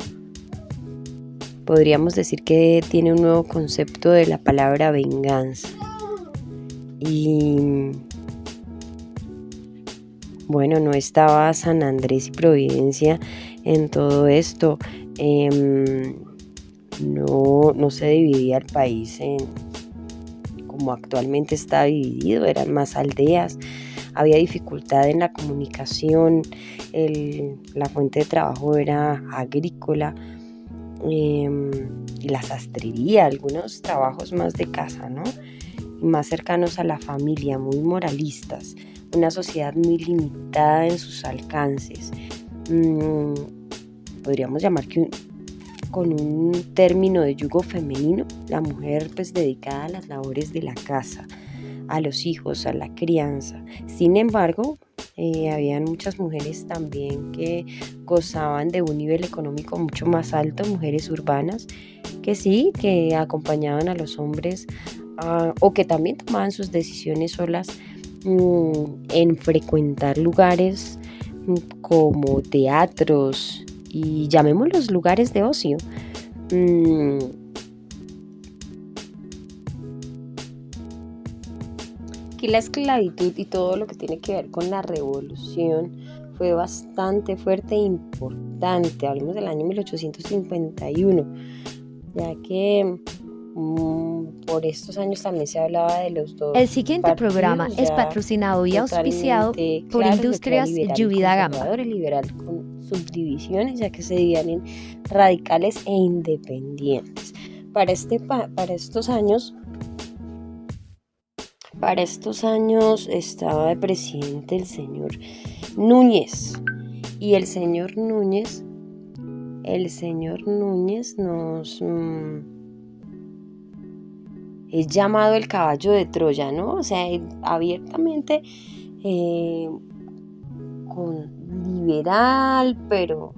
J: Podríamos decir que tiene un nuevo concepto de la palabra venganza. Y bueno, no estaba San Andrés y Providencia en todo esto. No se dividía el país como actualmente está dividido, eran más aldeas, había dificultad en la comunicación, la fuente de trabajo era agrícola, y la sastrería, algunos trabajos más de casa, ¿no? Y más cercanos a la familia, muy moralistas, una sociedad muy limitada en sus alcances. Podríamos llamar que con un término de yugo femenino, la mujer pues dedicada a las labores de la casa, a los hijos, a la crianza. Sin embargo, habían muchas mujeres también que gozaban de un nivel económico mucho más alto, mujeres urbanas, que acompañaban a los hombres o que también tomaban sus decisiones solas en frecuentar lugares como teatros, y llamémoslos lugares de ocio. Aquí la esclavitud y todo lo que tiene que ver con la revolución fue bastante fuerte e importante. Hablemos del año 1851, ya que por estos años también se hablaba de los dos.
N: El siguiente programa es patrocinado y auspiciado por Industrias Lluvia Gama.
J: Liberal con subdivisiones, ya que se dividían en radicales e independientes. Para estos años estaba de presidente el señor Núñez, y el señor Núñez nos es llamado el caballo de Troya, ¿no? O sea, abiertamente liberal, pero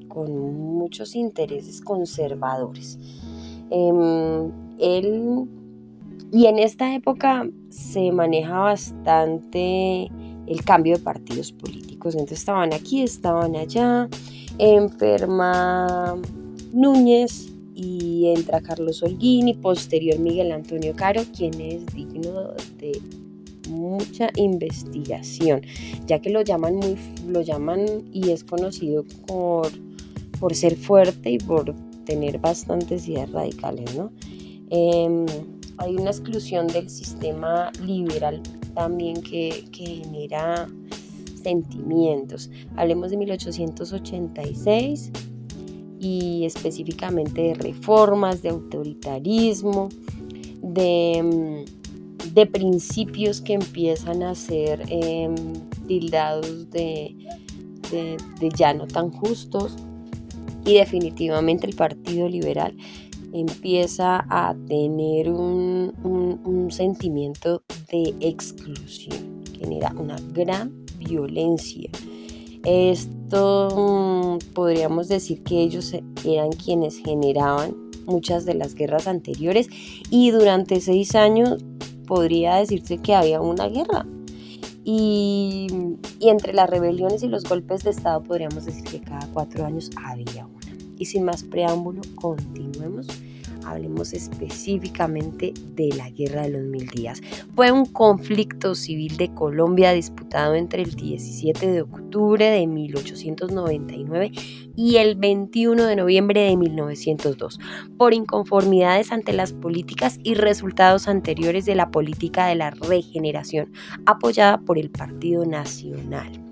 J: con muchos intereses conservadores. Y en esta época se maneja bastante el cambio de partidos políticos. Entonces estaban aquí, estaban allá, enferma Núñez y entra Carlos Holguín y posterior Miguel Antonio Caro, quien es digno de mucha investigación, ya que lo llaman y es conocido por ser fuerte y por tener bastantes ideas radicales, ¿no? Hay una exclusión del sistema liberal también que genera sentimientos. Hablemos de 1886 y específicamente de reformas, de autoritarismo, de principios que empiezan a ser tildados de ya no tan justos, y definitivamente el Partido Liberal empieza a tener un sentimiento de exclusión, genera una gran violencia. Esto podríamos decir que ellos eran quienes generaban muchas de las guerras anteriores, y durante 6 años podría decirse que había una guerra, y entre las rebeliones y los golpes de estado podríamos decir que cada 4 años había una. Y sin más preámbulo, continuemos hablemos específicamente de la Guerra de los 1000 días. Fue un conflicto civil de Colombia disputado entre el 17 de octubre de 1899 y el 21 de noviembre de 1902, por inconformidades ante las políticas y resultados anteriores de la política de la regeneración, apoyada por el Partido Nacional.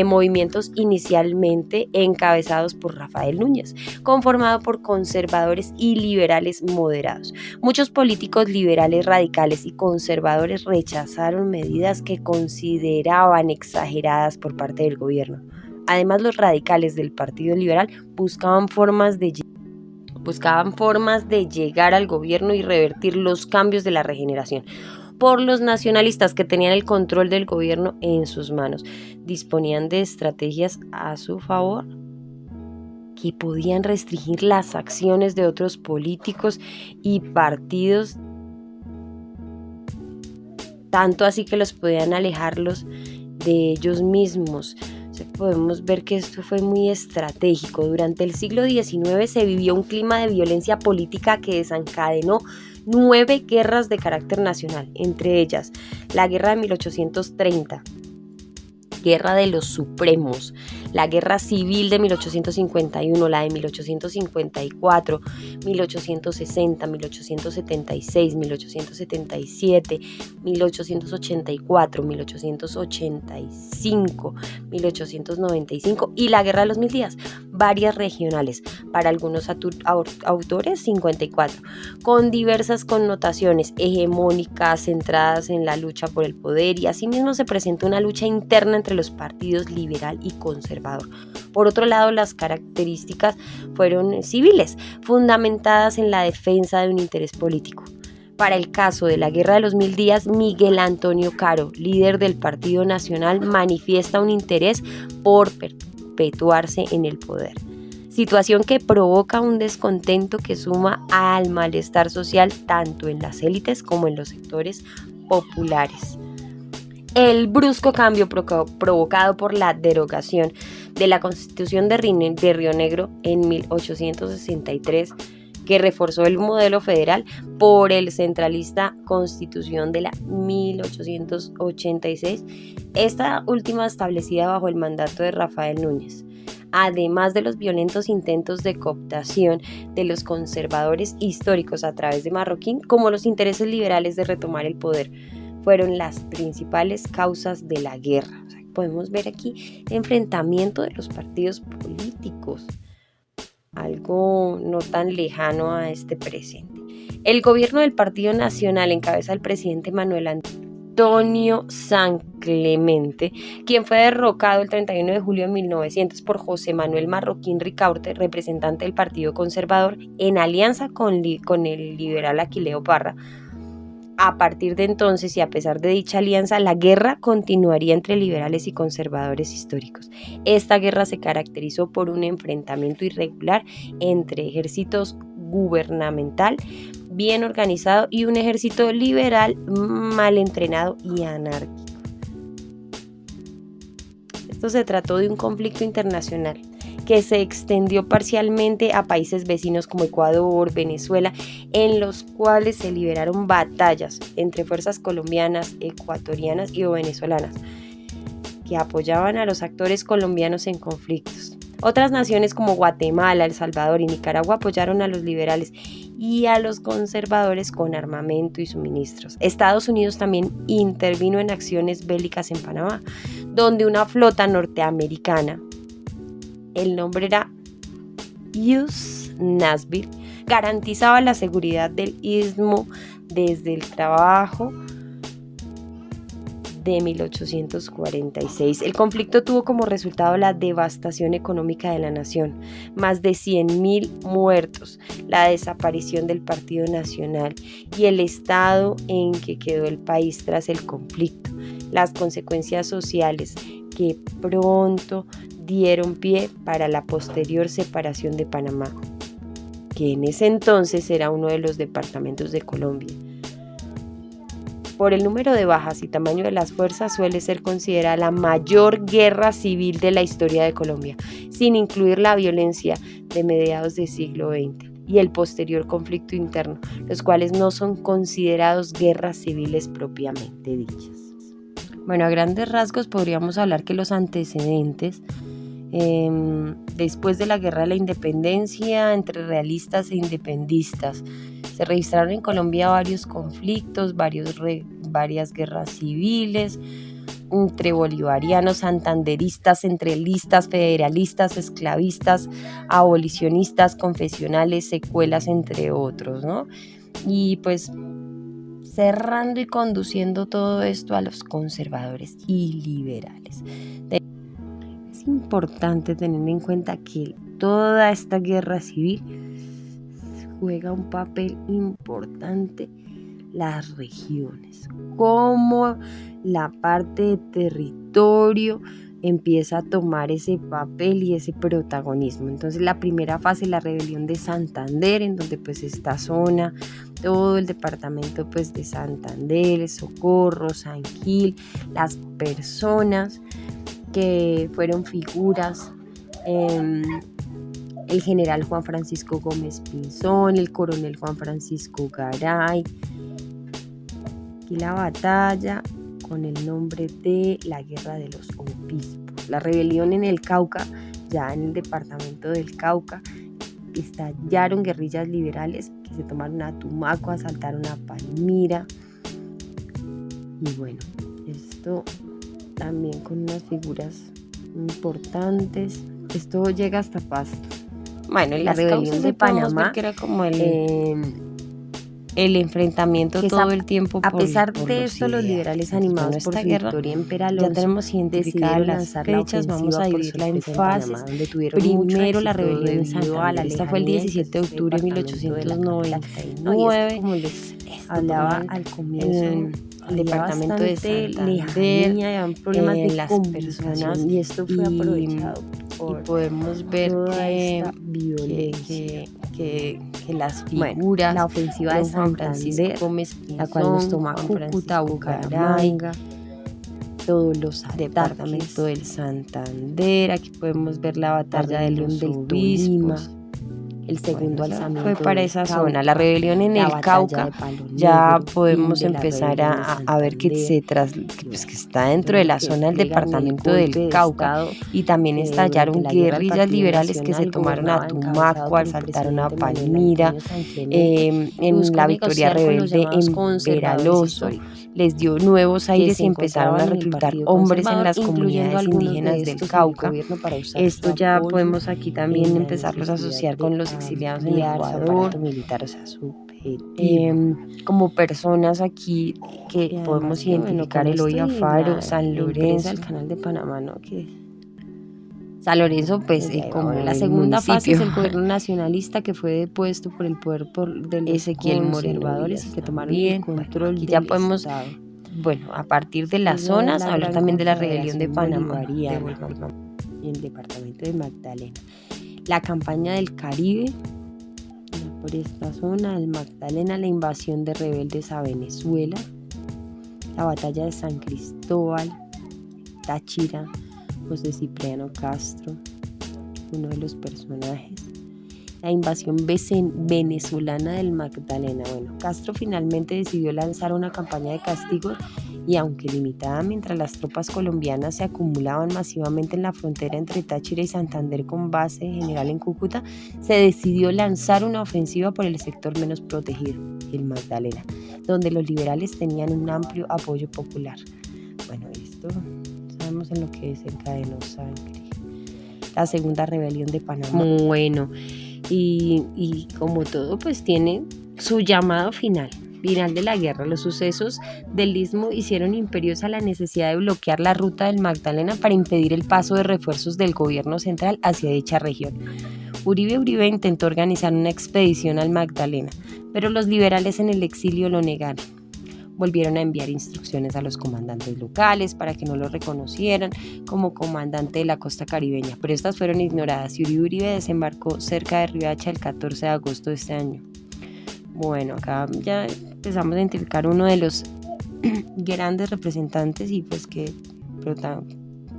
J: Movimientos inicialmente encabezados por Rafael Núñez, conformado por conservadores y liberales moderados. Muchos políticos liberales radicales y conservadores rechazaron medidas que consideraban exageradas por parte del gobierno. Además, los radicales del Partido Liberal buscaban formas de llegar al gobierno y revertir los cambios de la regeneración por los nacionalistas, que tenían el control del gobierno en sus manos. Disponían de estrategias a su favor que podían restringir las acciones de otros políticos y partidos, tanto así que los podían alejarlos de ellos mismos. Podemos ver que esto fue muy estratégico. Durante el siglo XIX se vivió un clima de violencia política que desencadenó 9 guerras de carácter nacional, entre ellas la Guerra de 1830, Guerra de los Supremos, la Guerra Civil de 1851, la de 1854, 1860, 1876, 1877, 1884, 1885, 1895 y la Guerra de los 1000 días, varias regionales, para algunos autores 54, con diversas connotaciones hegemónicas centradas en la lucha por el poder, y asimismo se presentó una lucha interna entre los partidos liberal y conservador. Por otro lado, las características fueron civiles, fundamentadas en la defensa de un interés político. Para el caso de la Guerra de los 1000 días, Miguel Antonio Caro, líder del Partido Nacional, manifiesta un interés por perpetuarse en el poder, situación que provoca un descontento que suma al malestar social tanto en las élites como en los sectores populares. El brusco cambio provocado por la derogación de la Constitución de Río Negro en 1863, que reforzó el modelo federal, por el centralista Constitución de la 1886, esta última establecida bajo el mandato de Rafael Núñez, además de los violentos intentos de cooptación de los conservadores históricos a través de Marroquín, como los intereses liberales de retomar el poder, fueron las principales causas de la guerra. O sea, podemos ver aquí el enfrentamiento de los partidos políticos, algo no tan lejano a este presente. El gobierno del Partido Nacional encabeza el presidente Manuel Antonio San Clemente, quien fue derrocado el 31 de julio de 1900 por José Manuel Marroquín Ricaurte, representante del Partido Conservador, en alianza con el liberal Aquileo Parra. A partir de entonces, y a pesar de dicha alianza, la guerra continuaría entre liberales y conservadores históricos. Esta guerra se caracterizó por un enfrentamiento irregular entre ejércitos gubernamental bien organizado y un ejército liberal mal entrenado y anárquico. Esto se trató de un conflicto internacional que se extendió parcialmente a países vecinos como Ecuador, Venezuela, en los cuales se libraron batallas entre fuerzas colombianas, ecuatorianas y venezolanas, que apoyaban a los actores colombianos en conflictos. Otras naciones como Guatemala, El Salvador y Nicaragua apoyaron a los liberales y a los conservadores con armamento y suministros. Estados Unidos también intervino en acciones bélicas en Panamá, donde una flota norteamericana, el nombre era USS Nashville, garantizaba la seguridad del istmo desde el trabajo de 1846. El conflicto tuvo como resultado la devastación económica de la nación, más de 100.000 muertos, la desaparición del Partido Nacional y el estado en que quedó el país tras el conflicto, las consecuencias sociales que pronto dieron pie para la posterior separación de Panamá, que en ese entonces era uno de los departamentos de Colombia. Por el número de bajas y tamaño de las fuerzas, suele ser considerada la mayor guerra civil de la historia de Colombia, sin incluir la violencia de mediados del siglo XX.
O: y el posterior conflicto interno, los cuales no son considerados guerras civiles propiamente dichas. Bueno, a grandes rasgos podríamos hablar que los antecedentes, después de la Guerra de la Independencia entre realistas e independistas, se registraron en Colombia varios conflictos, varias guerras civiles, entre bolivarianos, santanderistas, centralistas, federalistas, esclavistas, abolicionistas, confesionales, secuelas, entre otros, ¿no? Y pues cerrando y conduciendo todo esto a los conservadores y liberales. Es importante tener en cuenta que toda esta guerra civil juega un papel importante las regiones, cómo la parte de territorio empieza a tomar ese papel y ese protagonismo. Entonces la primera fase, la rebelión de Santander, en donde pues esta zona, todo el departamento pues de Santander, Socorro, San Gil, las personas que fueron figuras, el general Juan Francisco Gómez Pinzón, el coronel Juan Francisco Garay. Aquí la batalla con el nombre de la Guerra de los Obispos. La rebelión en el Cauca, ya en el departamento del Cauca, estallaron guerrillas liberales que se tomaron a Tumaco, asaltaron a Palmira. Y bueno, esto también con unas figuras importantes. Esto llega hasta Pasto. Bueno, la rebelión de Panamá, que era como el enfrentamiento todo el tiempo. A pesar de esto, los liberales animados por su victoria en Peralonso, ya tenemos identificadas las fechas, vamos a dividirla en fases. Primero la rebelión de Santander, esta fue el 17 de octubre de 1899, como les hablaba al comienzo. El departamento de Santander, habían problemas de las personas y esto fue aprovechado y podemos ver que las figuras, la ofensiva de San Francisco, la cual nos toma Cúcuta, Bucaramanga, todos los departamentos del Santander. Aquí podemos ver la batalla de León del Tolima. El segundo alzamiento fue para esa zona. La rebelión en el Cauca, ya podemos empezar a ver que está dentro de la zona del departamento del Cauca, y también estallaron guerrillas liberales que se tomaron a Tumaco, asaltaron a Palmira, en la victoria rebelde en Peralonso. Les dio nuevos aires y empezaron a reclutar hombres en las comunidades indígenas del Cauca. Esto ya podemos aquí también empezarlos a asociar con los exiliados en Ecuador, militar, o sea, como personas aquí que podemos identificar Eloy Faro, San Lorenzo, el canal de Panamá, ¿no? San Lorenzo, pues como la segunda fase es el gobierno nacionalista, que fue depuesto por el poder de Ezequiel Moreno y que tomaron el control. Y ya podemos, bueno, a partir de las zonas, hablar también de la rebelión de Panamá y el departamento de Magdalena. La campaña del Caribe, por esta zona, el Magdalena, la invasión de rebeldes a Venezuela, la batalla de San Cristóbal, Táchira, José Cipriano Castro, uno de los personajes. La invasión venezolana del Magdalena. Bueno, Castro finalmente decidió lanzar una campaña de castigo y, aunque limitada, mientras las tropas colombianas se acumulaban masivamente en la frontera entre Táchira y Santander con base general en Cúcuta, se decidió lanzar una ofensiva por el sector menos protegido, el Magdalena, donde los liberales tenían un amplio apoyo popular. Bueno, esto sabemos en lo que desencadenó sangre. La segunda rebelión de Panamá. Bueno, y como todo, pues tiene su llamado final de la guerra. Los sucesos del Istmo hicieron imperiosa la necesidad de bloquear la ruta del Magdalena para impedir el paso de refuerzos del gobierno central hacia dicha región. Uribe intentó organizar una expedición al Magdalena, pero los liberales en el exilio lo negaron. Volvieron a enviar instrucciones a los comandantes locales para que no lo reconocieran como comandante de la costa caribeña, pero estas fueron ignoradas y Uribe desembarcó cerca de Riohacha el 14 de agosto de este año. Bueno, acá ya empezamos a identificar uno de los grandes representantes y pues uno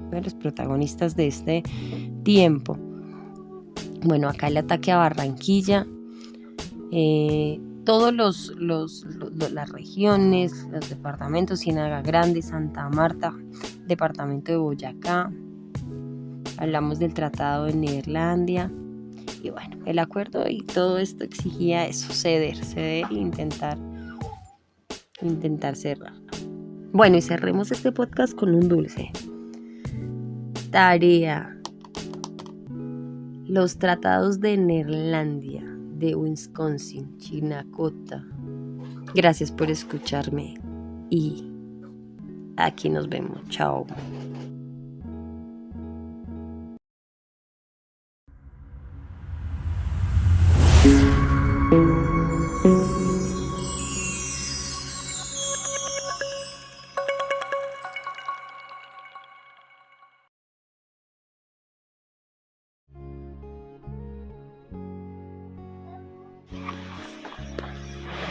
O: de los protagonistas de este tiempo. Bueno, acá el ataque a Barranquilla, todos las regiones, los departamentos, Ciénaga Grande, Santa Marta, departamento de Boyacá. Hablamos del Tratado de Neerlandia. Y bueno, el acuerdo y todo esto exigía eso, ceder e intentar cerrar. Bueno, y cerremos este podcast con un dulce. Tarea. Los tratados de Neerlandia, de Wisconsin, Chinacota. Gracias por escucharme y aquí nos vemos. Chao.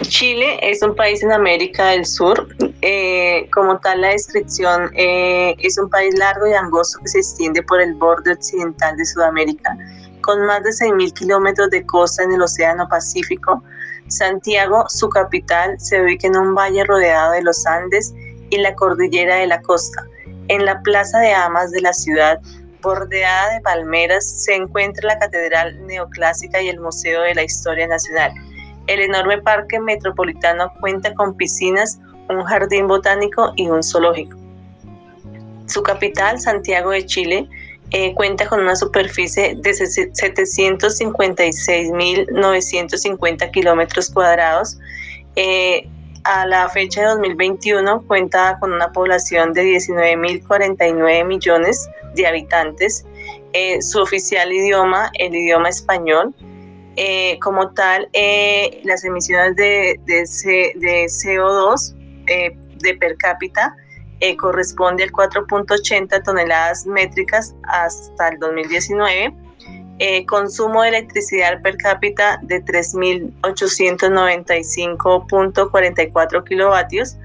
A: Chile es un país en América del Sur. Como tal, la descripción es un país largo y angosto que se extiende por el borde occidental de Sudamérica, con más de 6.000 kilómetros de costa en el Océano Pacífico. Santiago, su capital, se ubica en un valle rodeado de los Andes y la cordillera de la costa. En la plaza de armas de la ciudad, bordeada de palmeras, se encuentra la Catedral Neoclásica y el Museo de la Historia Nacional. El enorme parque metropolitano cuenta con piscinas, un jardín botánico y un zoológico. Su capital, Santiago de Chile, cuenta con una superficie de 756.950 kilómetros cuadrados. A la fecha de 2021 cuenta con una población de 19.049 millones de habitantes. Su oficial idioma, el idioma español. Como tal, las emisiones de CO2 de per cápita corresponde al 4.80 toneladas métricas hasta el 2019. Consumo de electricidad per cápita de 3.895.44 kilovatios.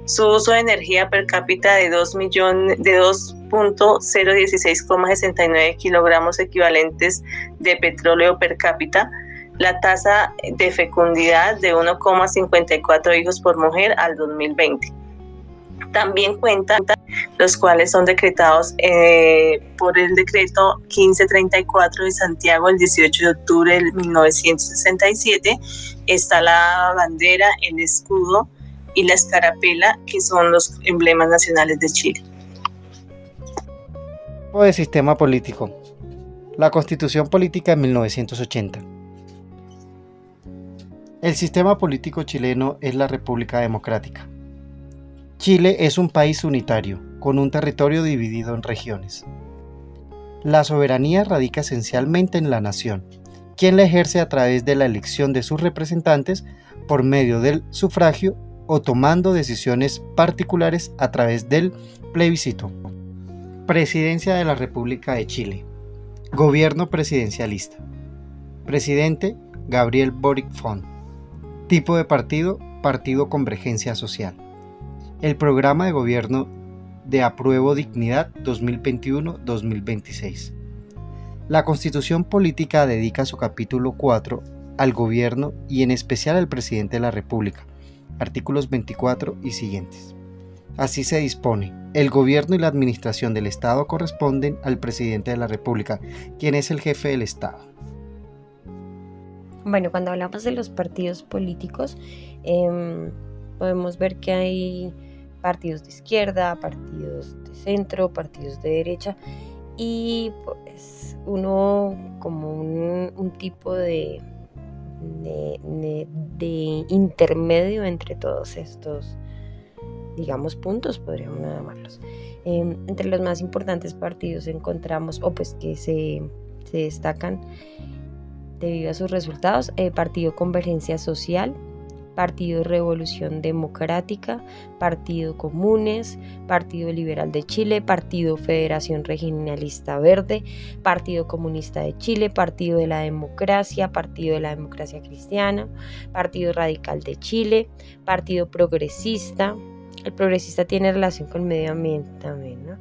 A: Su uso de energía per cápita de 2.016,69 kilogramos equivalentes de petróleo per cápita. La tasa de fecundidad de 1,54 hijos por mujer al 2020. También cuenta, los cuales son decretados por el decreto 1534 de Santiago el 18 de octubre de 1967. Está la bandera, el escudo y la escarapela, que son los emblemas nacionales de Chile.
D: Tipo de sistema político. La Constitución Política de 1980. El sistema político chileno es la República Democrática. Chile es un país unitario, con un territorio dividido en regiones. La soberanía radica esencialmente en la nación, quien la ejerce a través de la elección de sus representantes por medio del sufragio o tomando decisiones particulares a través del plebiscito. Presidencia de la República de Chile. Gobierno presidencialista. Presidente Gabriel Boric Font. Tipo de partido, Partido Convergencia Social. El programa de gobierno de Apruebo Dignidad 2021-2026. La Constitución Política dedica su capítulo 4 al gobierno y en especial al presidente de la República, artículos 24 y siguientes. Así se dispone, el gobierno y la administración del Estado corresponden al presidente de la República, quien es el jefe del Estado.
O: Bueno, cuando hablamos de los partidos políticos, podemos ver que hay partidos de izquierda, partidos de centro, partidos de derecha, y pues uno como un tipo de intermedio entre todos estos, digamos, puntos, podríamos llamarlos. Entre los más importantes partidos encontramos, o pues que se destacan debido a sus resultados, Partido Convergencia Social, Partido Revolución Democrática, Partido Comunes, Partido Liberal de Chile, Partido Federación Regionalista Verde, Partido Comunista de Chile, Partido de la Democracia, Partido de la Democracia Cristiana, Partido Radical de Chile, Partido Progresista. El progresista tiene relación con el medio ambiente también, ¿no?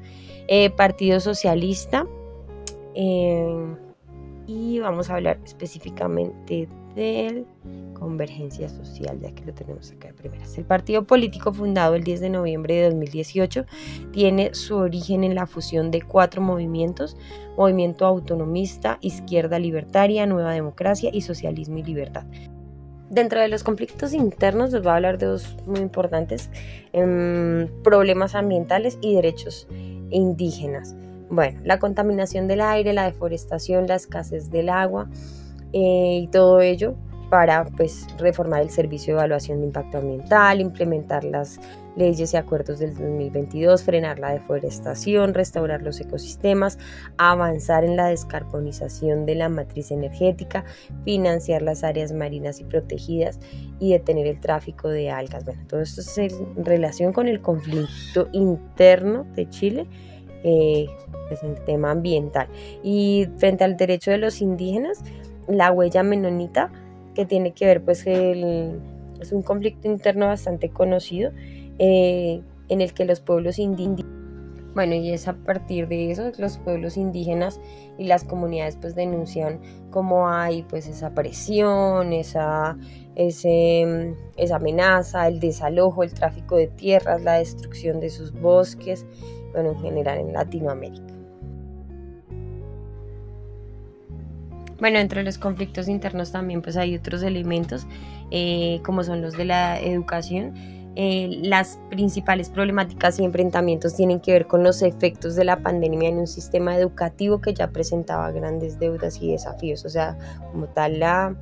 O: Partido Socialista, y vamos a hablar específicamente del Convergencia Social, ya que lo tenemos acá de primeras. El partido político fundado el 10 de noviembre de 2018 tiene su origen en la fusión de 4 movimientos: Movimiento Autonomista, Izquierda Libertaria, Nueva Democracia y Socialismo y Libertad. Dentro de los conflictos internos les voy a hablar de 2 muy importantes: problemas ambientales y derechos indígenas. Bueno, la contaminación del aire, la deforestación, la escasez del agua y todo ello para reformar el servicio de evaluación de impacto ambiental, implementar las leyes y acuerdos del 2022, frenar la deforestación, restaurar los ecosistemas, avanzar en la descarbonización de la matriz energética, financiar las áreas marinas y protegidas y detener el tráfico de algas. Bueno, todo esto es en relación con el conflicto interno de Chile, pues en el tema ambiental. Y frente al derecho de los indígenas, la huella menonita, que tiene que ver, es un conflicto interno bastante conocido, en el que los pueblos indígenas, bueno, y es a partir de eso los pueblos indígenas y las comunidades denuncian cómo hay esa presión, esa amenaza, el desalojo, el tráfico de tierras, la destrucción de sus bosques, bueno, en general en Latinoamérica. Bueno, entre los conflictos internos también hay otros elementos, como son los de la educación. Las principales problemáticas y enfrentamientos tienen que ver con los efectos de la pandemia en un sistema educativo que ya presentaba grandes deudas y desafíos. O sea, como tal, la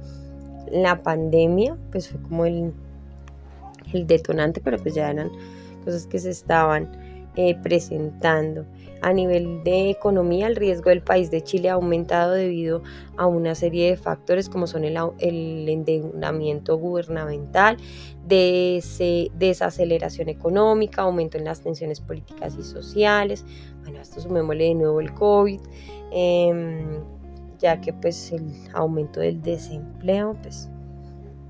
O: pandemia fue como el detonante, pero ya eran cosas que se estaban presentando. A nivel de economía, el riesgo del país de Chile ha aumentado debido a una serie de factores como son el endeudamiento gubernamental, desaceleración económica, aumento en las tensiones políticas y sociales. Bueno, a esto sumémosle de nuevo el COVID, ya que el aumento del desempleo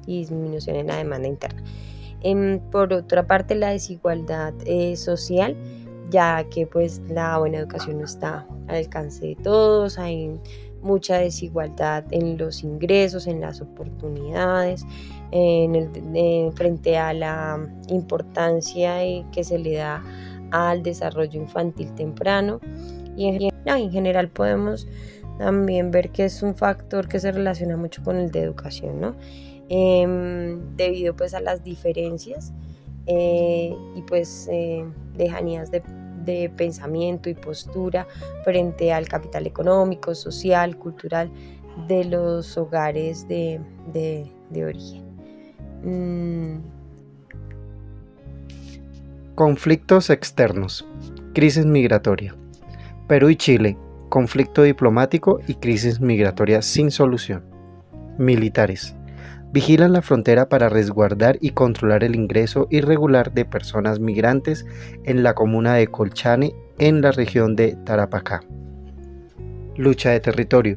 O: y disminución en la demanda interna. Por otra parte, la desigualdad social, ya que la buena educación no está al alcance de todos, hay mucha desigualdad en los ingresos, en las oportunidades, frente a la importancia que se le da al desarrollo infantil temprano, y en general podemos también ver que es un factor que se relaciona mucho con el de educación, ¿no? Debido a las diferencias y lejanías de pensamiento y postura frente al capital económico, social, cultural de los hogares de origen.
D: Conflictos externos. Crisis migratoria. Perú y Chile. Conflicto diplomático y crisis migratoria sin solución. Militares. Vigilan la frontera para resguardar y controlar el ingreso irregular de personas migrantes en la comuna de Colchane, en la región de Tarapacá. Lucha de territorio.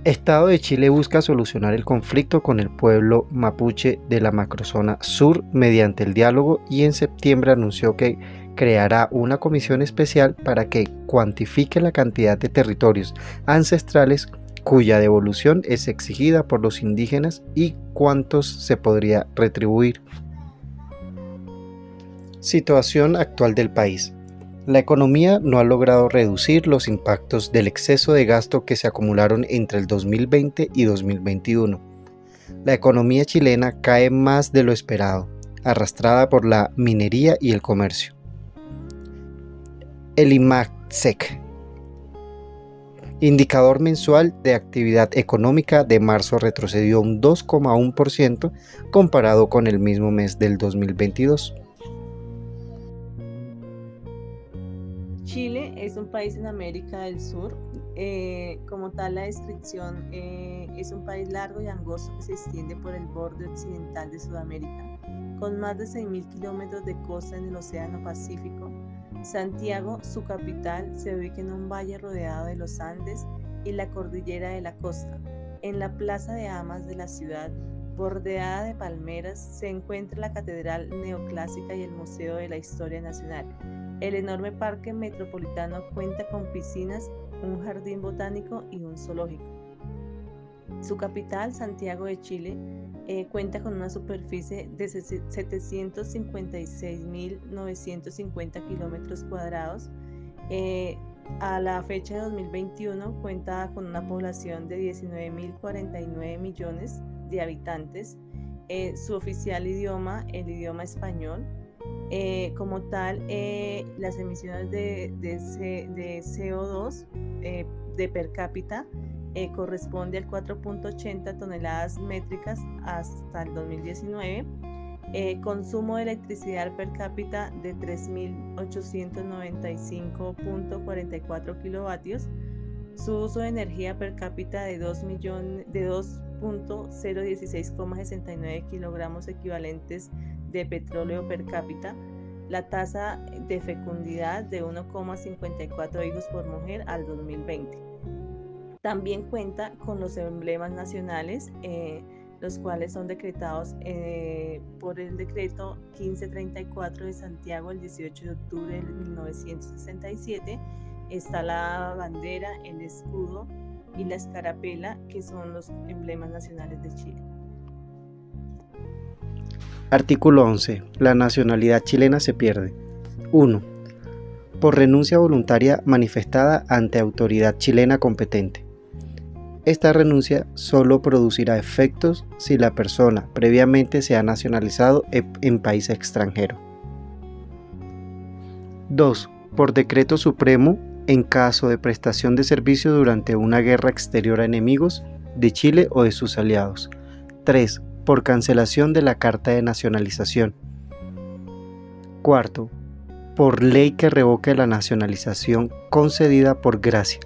D: Estado de Chile busca solucionar el conflicto con el pueblo mapuche de la macrozona sur mediante el diálogo, y en septiembre anunció que creará una comisión especial para que cuantifique la cantidad de territorios ancestrales cuya devolución es exigida por los indígenas y cuántos se podría retribuir. Situación actual del país. La economía no ha logrado reducir los impactos del exceso de gasto que se acumularon entre el 2020 y 2021. La economía chilena cae más de lo esperado, arrastrada por la minería y el comercio. El IMACSEC, indicador mensual de actividad económica de marzo, retrocedió un 2,1% comparado con el mismo mes del 2022.
A: Chile es un país en América del Sur. Como tal, la descripción es un país largo y angosto que se extiende por el borde occidental de Sudamérica, con más de 6.000 kilómetros de costa en el Océano Pacífico. Santiago, su capital, se ubica en un valle rodeado de los Andes y la cordillera de la costa. En la plaza de armas de la ciudad, bordeada de palmeras, se encuentra la catedral neoclásica y el Museo de la Historia Nacional. El enorme parque metropolitano cuenta con piscinas un jardín botánico y un zoológico. Su capital, Santiago de Chile, cuenta con una superficie de 756.950 kilómetros cuadrados. A la fecha de 2021 cuenta con una población de 19.049 millones de habitantes. Su oficial idioma, el idioma español. Como tal, las emisiones de CO2 de per cápita corresponde al 4.80 toneladas métricas hasta el 2019. Consumo de electricidad per cápita de 3.895.44 kilovatios. Su uso de energía per cápita de 2.016,69 kilogramos equivalentes de petróleo per cápita. La tasa de fecundidad de 1,54 hijos por mujer al 2020. También cuenta con los emblemas nacionales, los cuales son decretados por el decreto 1534 de Santiago el 18 de octubre de 1967. Está la bandera, el escudo y la escarapela, que son los emblemas nacionales de Chile.
D: Artículo 11. La nacionalidad chilena se pierde. 1. Por renuncia voluntaria manifestada ante autoridad chilena competente. Esta renuncia solo producirá efectos si la persona previamente se ha nacionalizado en país extranjero. 2. Por decreto supremo en caso de prestación de servicio durante una guerra exterior a enemigos de Chile o de sus aliados. 3. Por cancelación de la Carta de Nacionalización. 4. Por ley que revoque la nacionalización concedida por gracia.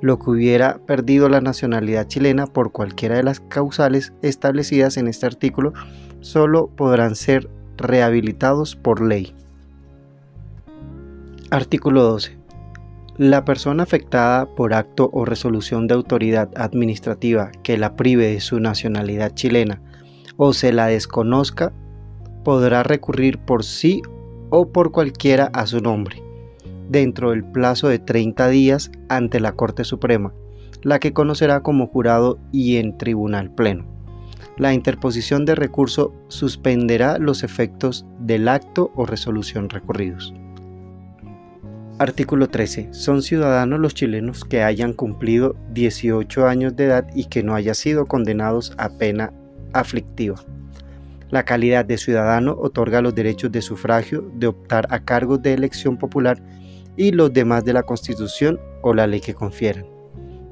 D: Lo que hubiera perdido la nacionalidad chilena por cualquiera de las causales establecidas en este artículo solo podrán ser rehabilitados por ley. Artículo 12. La persona afectada por acto o resolución de autoridad administrativa que la prive de su nacionalidad chilena o se la desconozca, podrá recurrir por sí o por cualquiera a su nombre, dentro del plazo de 30 días ante la Corte Suprema, la que conocerá como jurado y en tribunal pleno. La interposición de recurso suspenderá los efectos del acto o resolución recurridos. Artículo 13. Son ciudadanos los chilenos que hayan cumplido 18 años de edad y que no hayan sido condenados a pena aflictiva. La calidad de ciudadano otorga los derechos de sufragio, de optar a cargos de elección popular y los demás de la Constitución o la ley que confieran.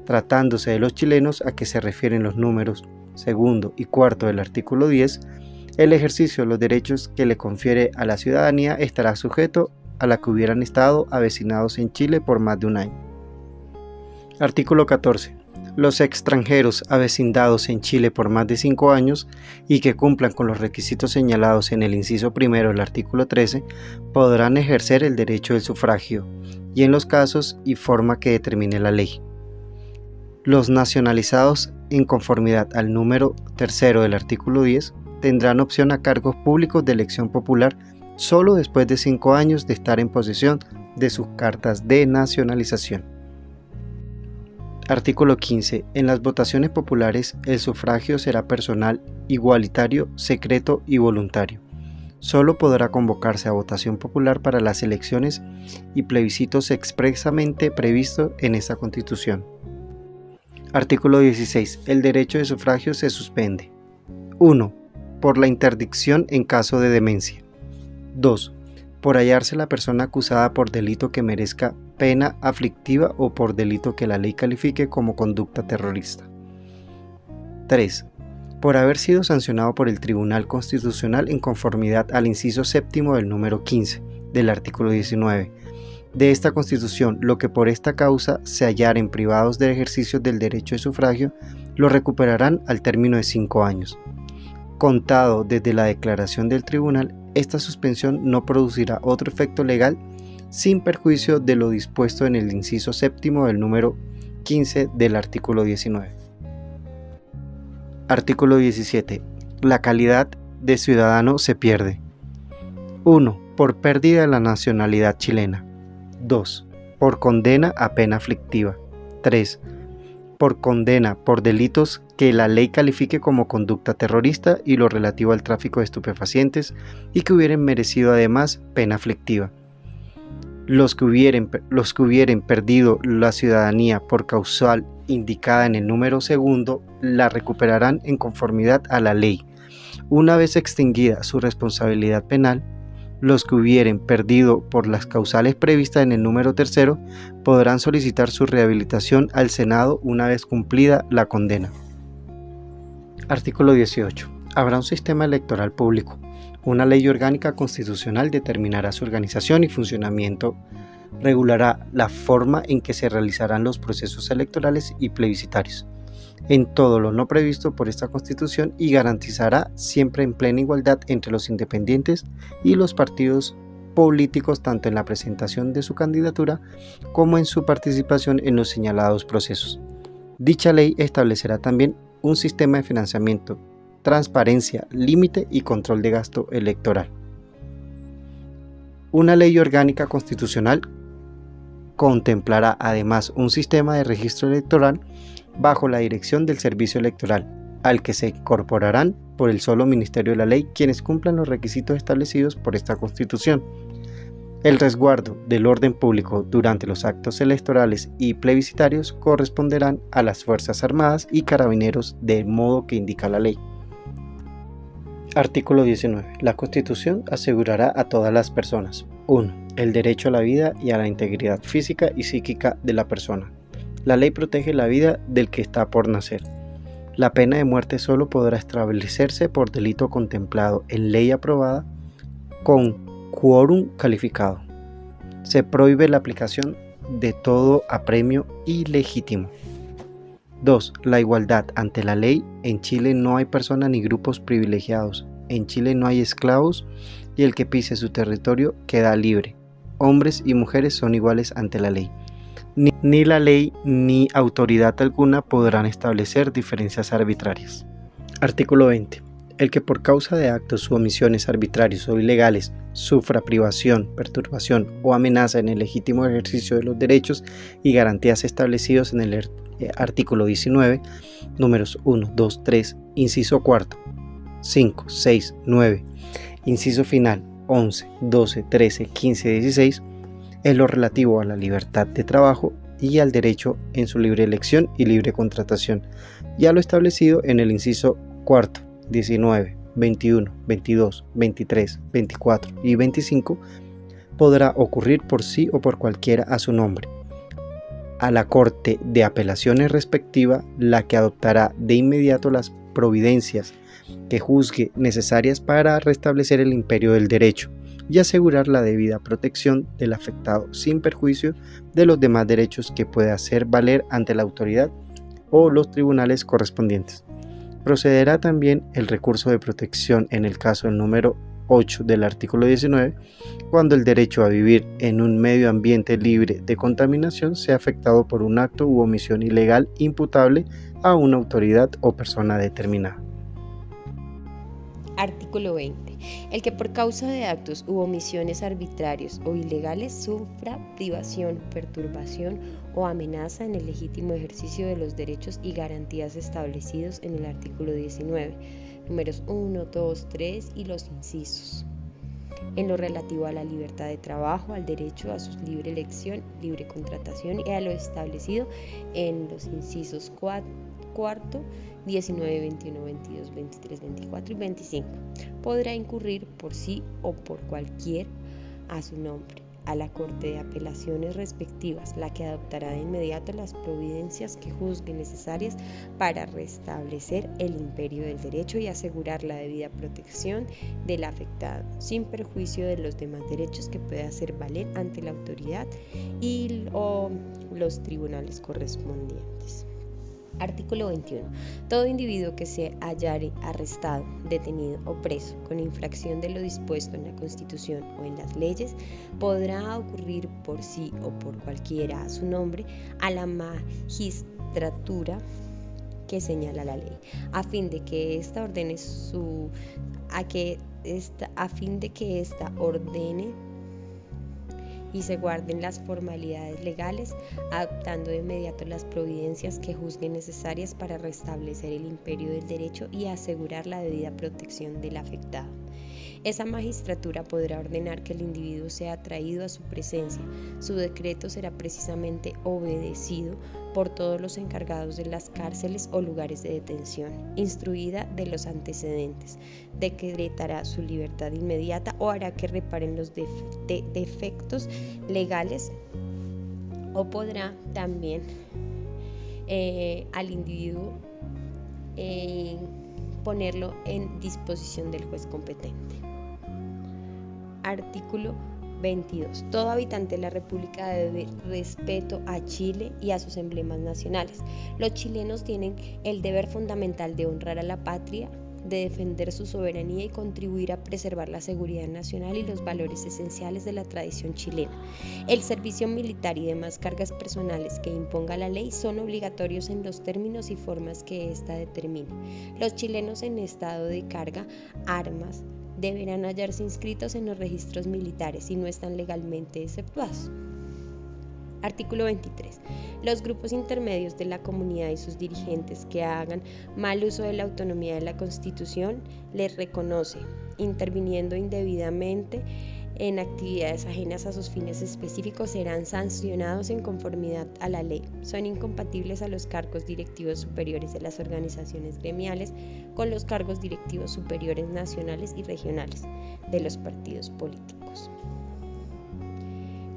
D: Tratándose de los chilenos a que se refieren los números 2 y 4 del artículo 10, el ejercicio de los derechos que le confiere a la ciudadanía estará sujeto a la que hubieran estado avecinados en Chile por más de un año. Artículo 14. Los extranjeros avecindados en Chile por más de 5 años y que cumplan con los requisitos señalados en el inciso primero del artículo 13 podrán ejercer el derecho del sufragio y en los casos y forma que determine la ley. Los nacionalizados en conformidad al número 3 del artículo 10 tendrán opción a cargos públicos de elección popular solo después de 5 años de estar en posesión de sus cartas de nacionalización. Artículo 15. En las votaciones populares el sufragio será personal, igualitario, secreto y voluntario. Solo podrá convocarse a votación popular para las elecciones y plebiscitos expresamente previstos en esta Constitución. Artículo 16. El derecho de sufragio se suspende. 1. Por la interdicción en caso de demencia. 2. Por hallarse la persona acusada por delito que merezca pena aflictiva o por delito que la ley califique como conducta terrorista. 3. Por haber sido sancionado por el Tribunal Constitucional en conformidad al inciso séptimo del número 15 del artículo 19 de esta Constitución, lo que por esta causa se hallaren privados del ejercicio del derecho de sufragio, lo recuperarán al término de 5 años. Contado desde la declaración del tribunal, esta suspensión no producirá otro efecto legal sin perjuicio de lo dispuesto en el inciso séptimo del número 15 del artículo 19. Artículo 17. La calidad de ciudadano se pierde. 1. Por pérdida de la nacionalidad chilena. 2. Por condena a pena aflictiva. 3. Por condena por delitos que la ley califique como conducta terrorista y lo relativo al tráfico de estupefacientes y que hubieran merecido además pena aflictiva. Los que hubieren perdido la ciudadanía por causal indicada en el número 2 la recuperarán en conformidad a la ley. Una vez extinguida su responsabilidad penal, los que hubieren perdido por las causales previstas en el número 3 podrán solicitar su rehabilitación al Senado una vez cumplida la condena. Artículo 18. Habrá un sistema electoral público. Una ley orgánica constitucional determinará su organización y funcionamiento, regulará la forma en que se realizarán los procesos electorales y plebiscitarios, en todo lo no previsto por esta Constitución, y garantizará siempre en plena igualdad entre los independientes y los partidos políticos tanto en la presentación de su candidatura como en su participación en los señalados procesos. Dicha ley establecerá también un sistema de financiamiento, transparencia, límite y control de gasto electoral. Una ley orgánica constitucional contemplará además un sistema de registro electoral bajo la dirección del Servicio Electoral, al que se incorporarán por el solo Ministerio de la Ley quienes cumplan los requisitos establecidos por esta Constitución. El resguardo del orden público durante los actos electorales y plebiscitarios corresponderán a las Fuerzas Armadas y Carabineros del modo que indica la ley. Artículo 19. La Constitución asegurará a todas las personas: 1. El derecho a la vida y a la integridad física y psíquica de la persona. La ley protege la vida del que está por nacer. La pena de muerte solo podrá establecerse por delito contemplado en ley aprobada con quórum calificado. Se prohíbe la aplicación de todo apremio ilegítimo. 2. La igualdad ante la ley. En Chile no hay personas ni grupos privilegiados. En Chile no hay esclavos y el que pise su territorio queda libre. Hombres y mujeres son iguales ante la ley. Ni la ley ni autoridad alguna podrán establecer diferencias arbitrarias. Artículo 20. El que por causa de actos u omisiones arbitrarios o ilegales sufra privación, perturbación o amenaza en el legítimo ejercicio de los derechos y garantías establecidos en el artículo 19, números 1, 2, 3, inciso 4, 5, 6, 9, inciso final 11, 12, 13, 15, 16, en lo relativo a la libertad de trabajo y al derecho en su libre elección y libre contratación, ya lo establecido en el inciso 4, 19, 21, 22, 23, 24 y 25, podrá ocurrir por sí o por cualquiera a su nombre, a la Corte de Apelaciones respectiva, la que adoptará de inmediato las providencias que juzgue necesarias para restablecer el imperio del derecho y asegurar la debida protección del afectado sin perjuicio de los demás derechos que pueda hacer valer ante la autoridad o los tribunales correspondientes. Procederá también el recurso de protección en el caso del número 8 del artículo 19, cuando el derecho a vivir en un medio ambiente libre de contaminación sea afectado por un acto u omisión ilegal imputable a una autoridad o persona determinada.
O: Artículo 20. El que por causa de actos u omisiones arbitrarios o ilegales sufra privación, perturbación o amenaza en el legítimo ejercicio de los derechos y garantías establecidos en el artículo 19, números 1, 2, 3 y los incisos, en lo relativo a la libertad de trabajo, al derecho a su libre elección, libre contratación y a lo establecido en los incisos 4, 19, 21, 22, 23, 24 y 25, podrá incurrir por sí o por cualquier a su nombre, a la Corte de Apelaciones respectivas, la que adoptará de inmediato las providencias que juzgue necesarias para restablecer el imperio del derecho y asegurar la debida protección del afectado, sin perjuicio de los demás derechos que pueda hacer valer ante la autoridad y o los tribunales correspondientes. Artículo 21. Todo individuo que se hallare arrestado, detenido o preso con infracción de lo dispuesto en la Constitución o en las leyes, podrá ocurrir por sí o por cualquiera a su nombre a la magistratura que señala la ley, a fin de que ésta ordene y se guarden las formalidades legales, adoptando de inmediato las providencias que juzguen necesarias para restablecer el imperio del derecho y asegurar la debida protección del afectado. Esa magistratura podrá ordenar que el individuo sea traído a su presencia. Su decreto será precisamente obedecido por todos los encargados de las cárceles o lugares de detención, instruida de los antecedentes, decretará su libertad inmediata o hará que reparen los defectos legales, o podrá también al individuo ponerlo en disposición del juez competente. Artículo 22. Todo habitante de la República debe respeto a Chile y a sus emblemas nacionales. Los chilenos tienen el deber fundamental de honrar a la patria, de defender su soberanía y contribuir a preservar la seguridad nacional y los valores esenciales de la tradición chilena. El servicio militar y demás cargas personales que imponga la ley son obligatorios en los términos y formas que ésta determine. Los chilenos en estado de carga, armas, deberán hallarse inscritos en los registros militares si no están legalmente exceptuados. Artículo 23. Los grupos intermedios de la comunidad y sus dirigentes que hagan mal uso de la autonomía de la Constitución les reconoce, interviniendo indebidamente en actividades ajenas a sus fines específicos, serán sancionados en conformidad a la ley. Son incompatibles a los cargos directivos superiores de las organizaciones gremiales con los cargos directivos superiores nacionales y regionales de los partidos políticos.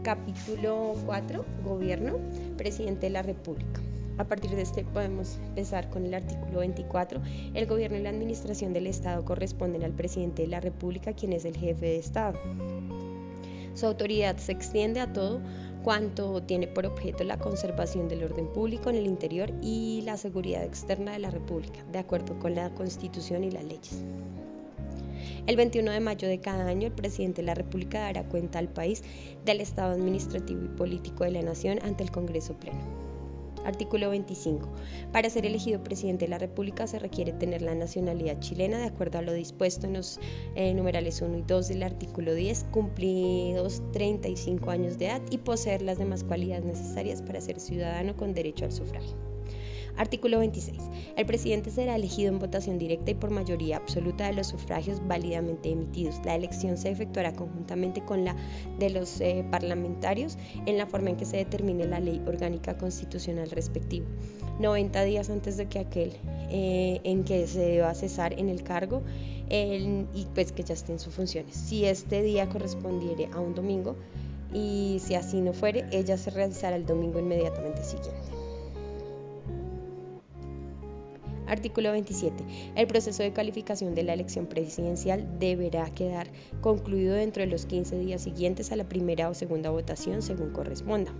O: Capítulo 4. Gobierno. Presidente de la República. A partir de este podemos empezar con el artículo 24. El gobierno y la administración del Estado corresponden al presidente de la República, quien es el jefe de Estado. Su autoridad se extiende a todo cuanto tiene por objeto la conservación del orden público en el interior y la seguridad externa de la República, de acuerdo con la Constitución y las leyes. El 21 de mayo de cada año, el presidente de la República dará cuenta al país del estado administrativo y político de la nación ante el Congreso Pleno. Artículo 25. Para ser elegido presidente de la República se requiere tener la nacionalidad chilena, de acuerdo a lo dispuesto en los numerales 1 y 2 del artículo 10, cumplidos 35 años de edad y poseer las demás cualidades necesarias para ser ciudadano con derecho al sufragio. Artículo 26. El presidente será elegido en votación directa y por mayoría absoluta de los sufragios válidamente emitidos. La elección se efectuará conjuntamente con la de los parlamentarios en la forma en que se determine la ley orgánica constitucional respectiva, 90 días antes de que aquel en que se deba cesar en el cargo y pues que ya esté en sus funciones. Si este día correspondiere a un domingo y si así no fuere, ella se realizará el domingo inmediatamente siguiente. Artículo 27. El proceso de calificación de la elección presidencial deberá quedar concluido dentro de los 15 días siguientes a la primera o segunda votación, según corresponda.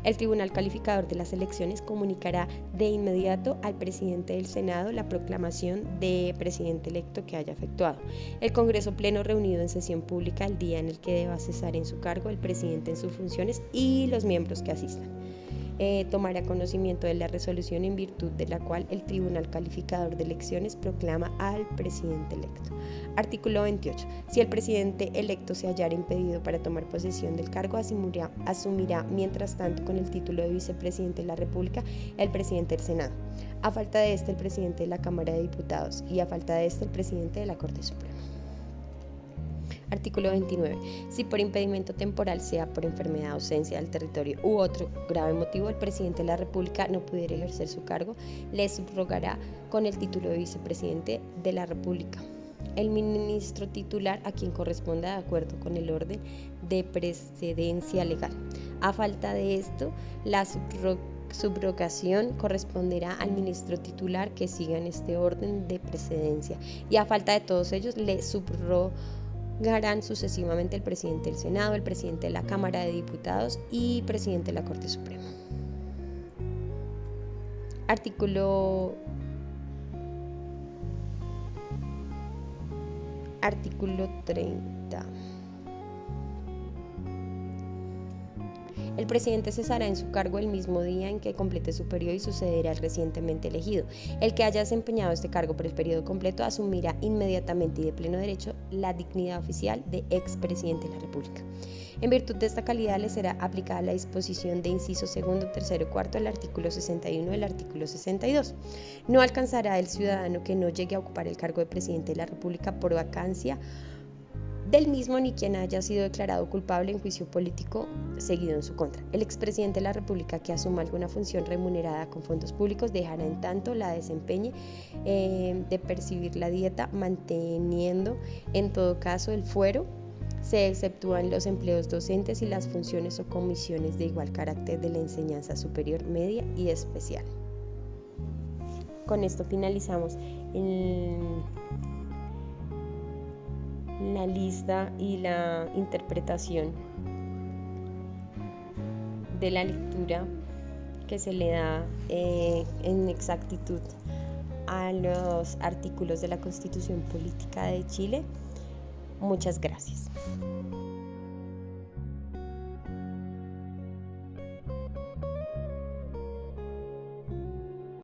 O: El Tribunal Calificador de las Elecciones comunicará de inmediato al presidente del Senado la proclamación de presidente electo que haya efectuado. El Congreso Pleno reunido en sesión pública el día en el que deba cesar en su cargo el presidente en sus funciones y los miembros que asistan. Tomará conocimiento de la resolución en virtud de la cual el Tribunal Calificador de Elecciones proclama al presidente electo. Artículo 28. Si el presidente electo se hallara impedido para tomar posesión del cargo, asumirá mientras tanto con el título de vicepresidente de la República el presidente del Senado. A falta de este, el presidente de la Cámara de Diputados y a falta de este, el presidente de la Corte Suprema. Artículo 29. Si por impedimento temporal, sea por enfermedad, ausencia del territorio u otro grave motivo, el presidente de la República no pudiera ejercer su cargo, le subrogará con el título de vicepresidente de la República el ministro titular a quien corresponda de acuerdo con el orden de precedencia legal. A falta de esto, la subrogación corresponderá al ministro titular que siga en este orden de precedencia y a falta de todos ellos le subrogarán sucesivamente el presidente del Senado, el presidente de la Cámara de Diputados y presidente de la Corte Suprema. Artículo 30. El presidente cesará en su cargo el mismo día en que complete su periodo y sucederá al recientemente elegido. El que haya desempeñado este cargo por el periodo completo asumirá inmediatamente y de pleno derecho la dignidad oficial de expresidente de la República. En virtud de esta calidad le será aplicada la disposición de inciso segundo, tercero y cuarto del artículo 61 del artículo 62. No alcanzará el ciudadano que no llegue a ocupar el cargo de presidente de la República por vacancia del mismo ni quien haya sido declarado culpable en juicio político seguido en su contra. El expresidente de la República que asuma alguna función remunerada con fondos públicos dejará en tanto la desempeñe de percibir la dieta, manteniendo en todo caso el fuero. Se exceptúan los empleos docentes y las funciones o comisiones de igual carácter de la enseñanza superior, media y especial. Con esto finalizamos la lista y la interpretación de la lectura que se le da en exactitud a los artículos de la Constitución Política de Chile. Muchas gracias.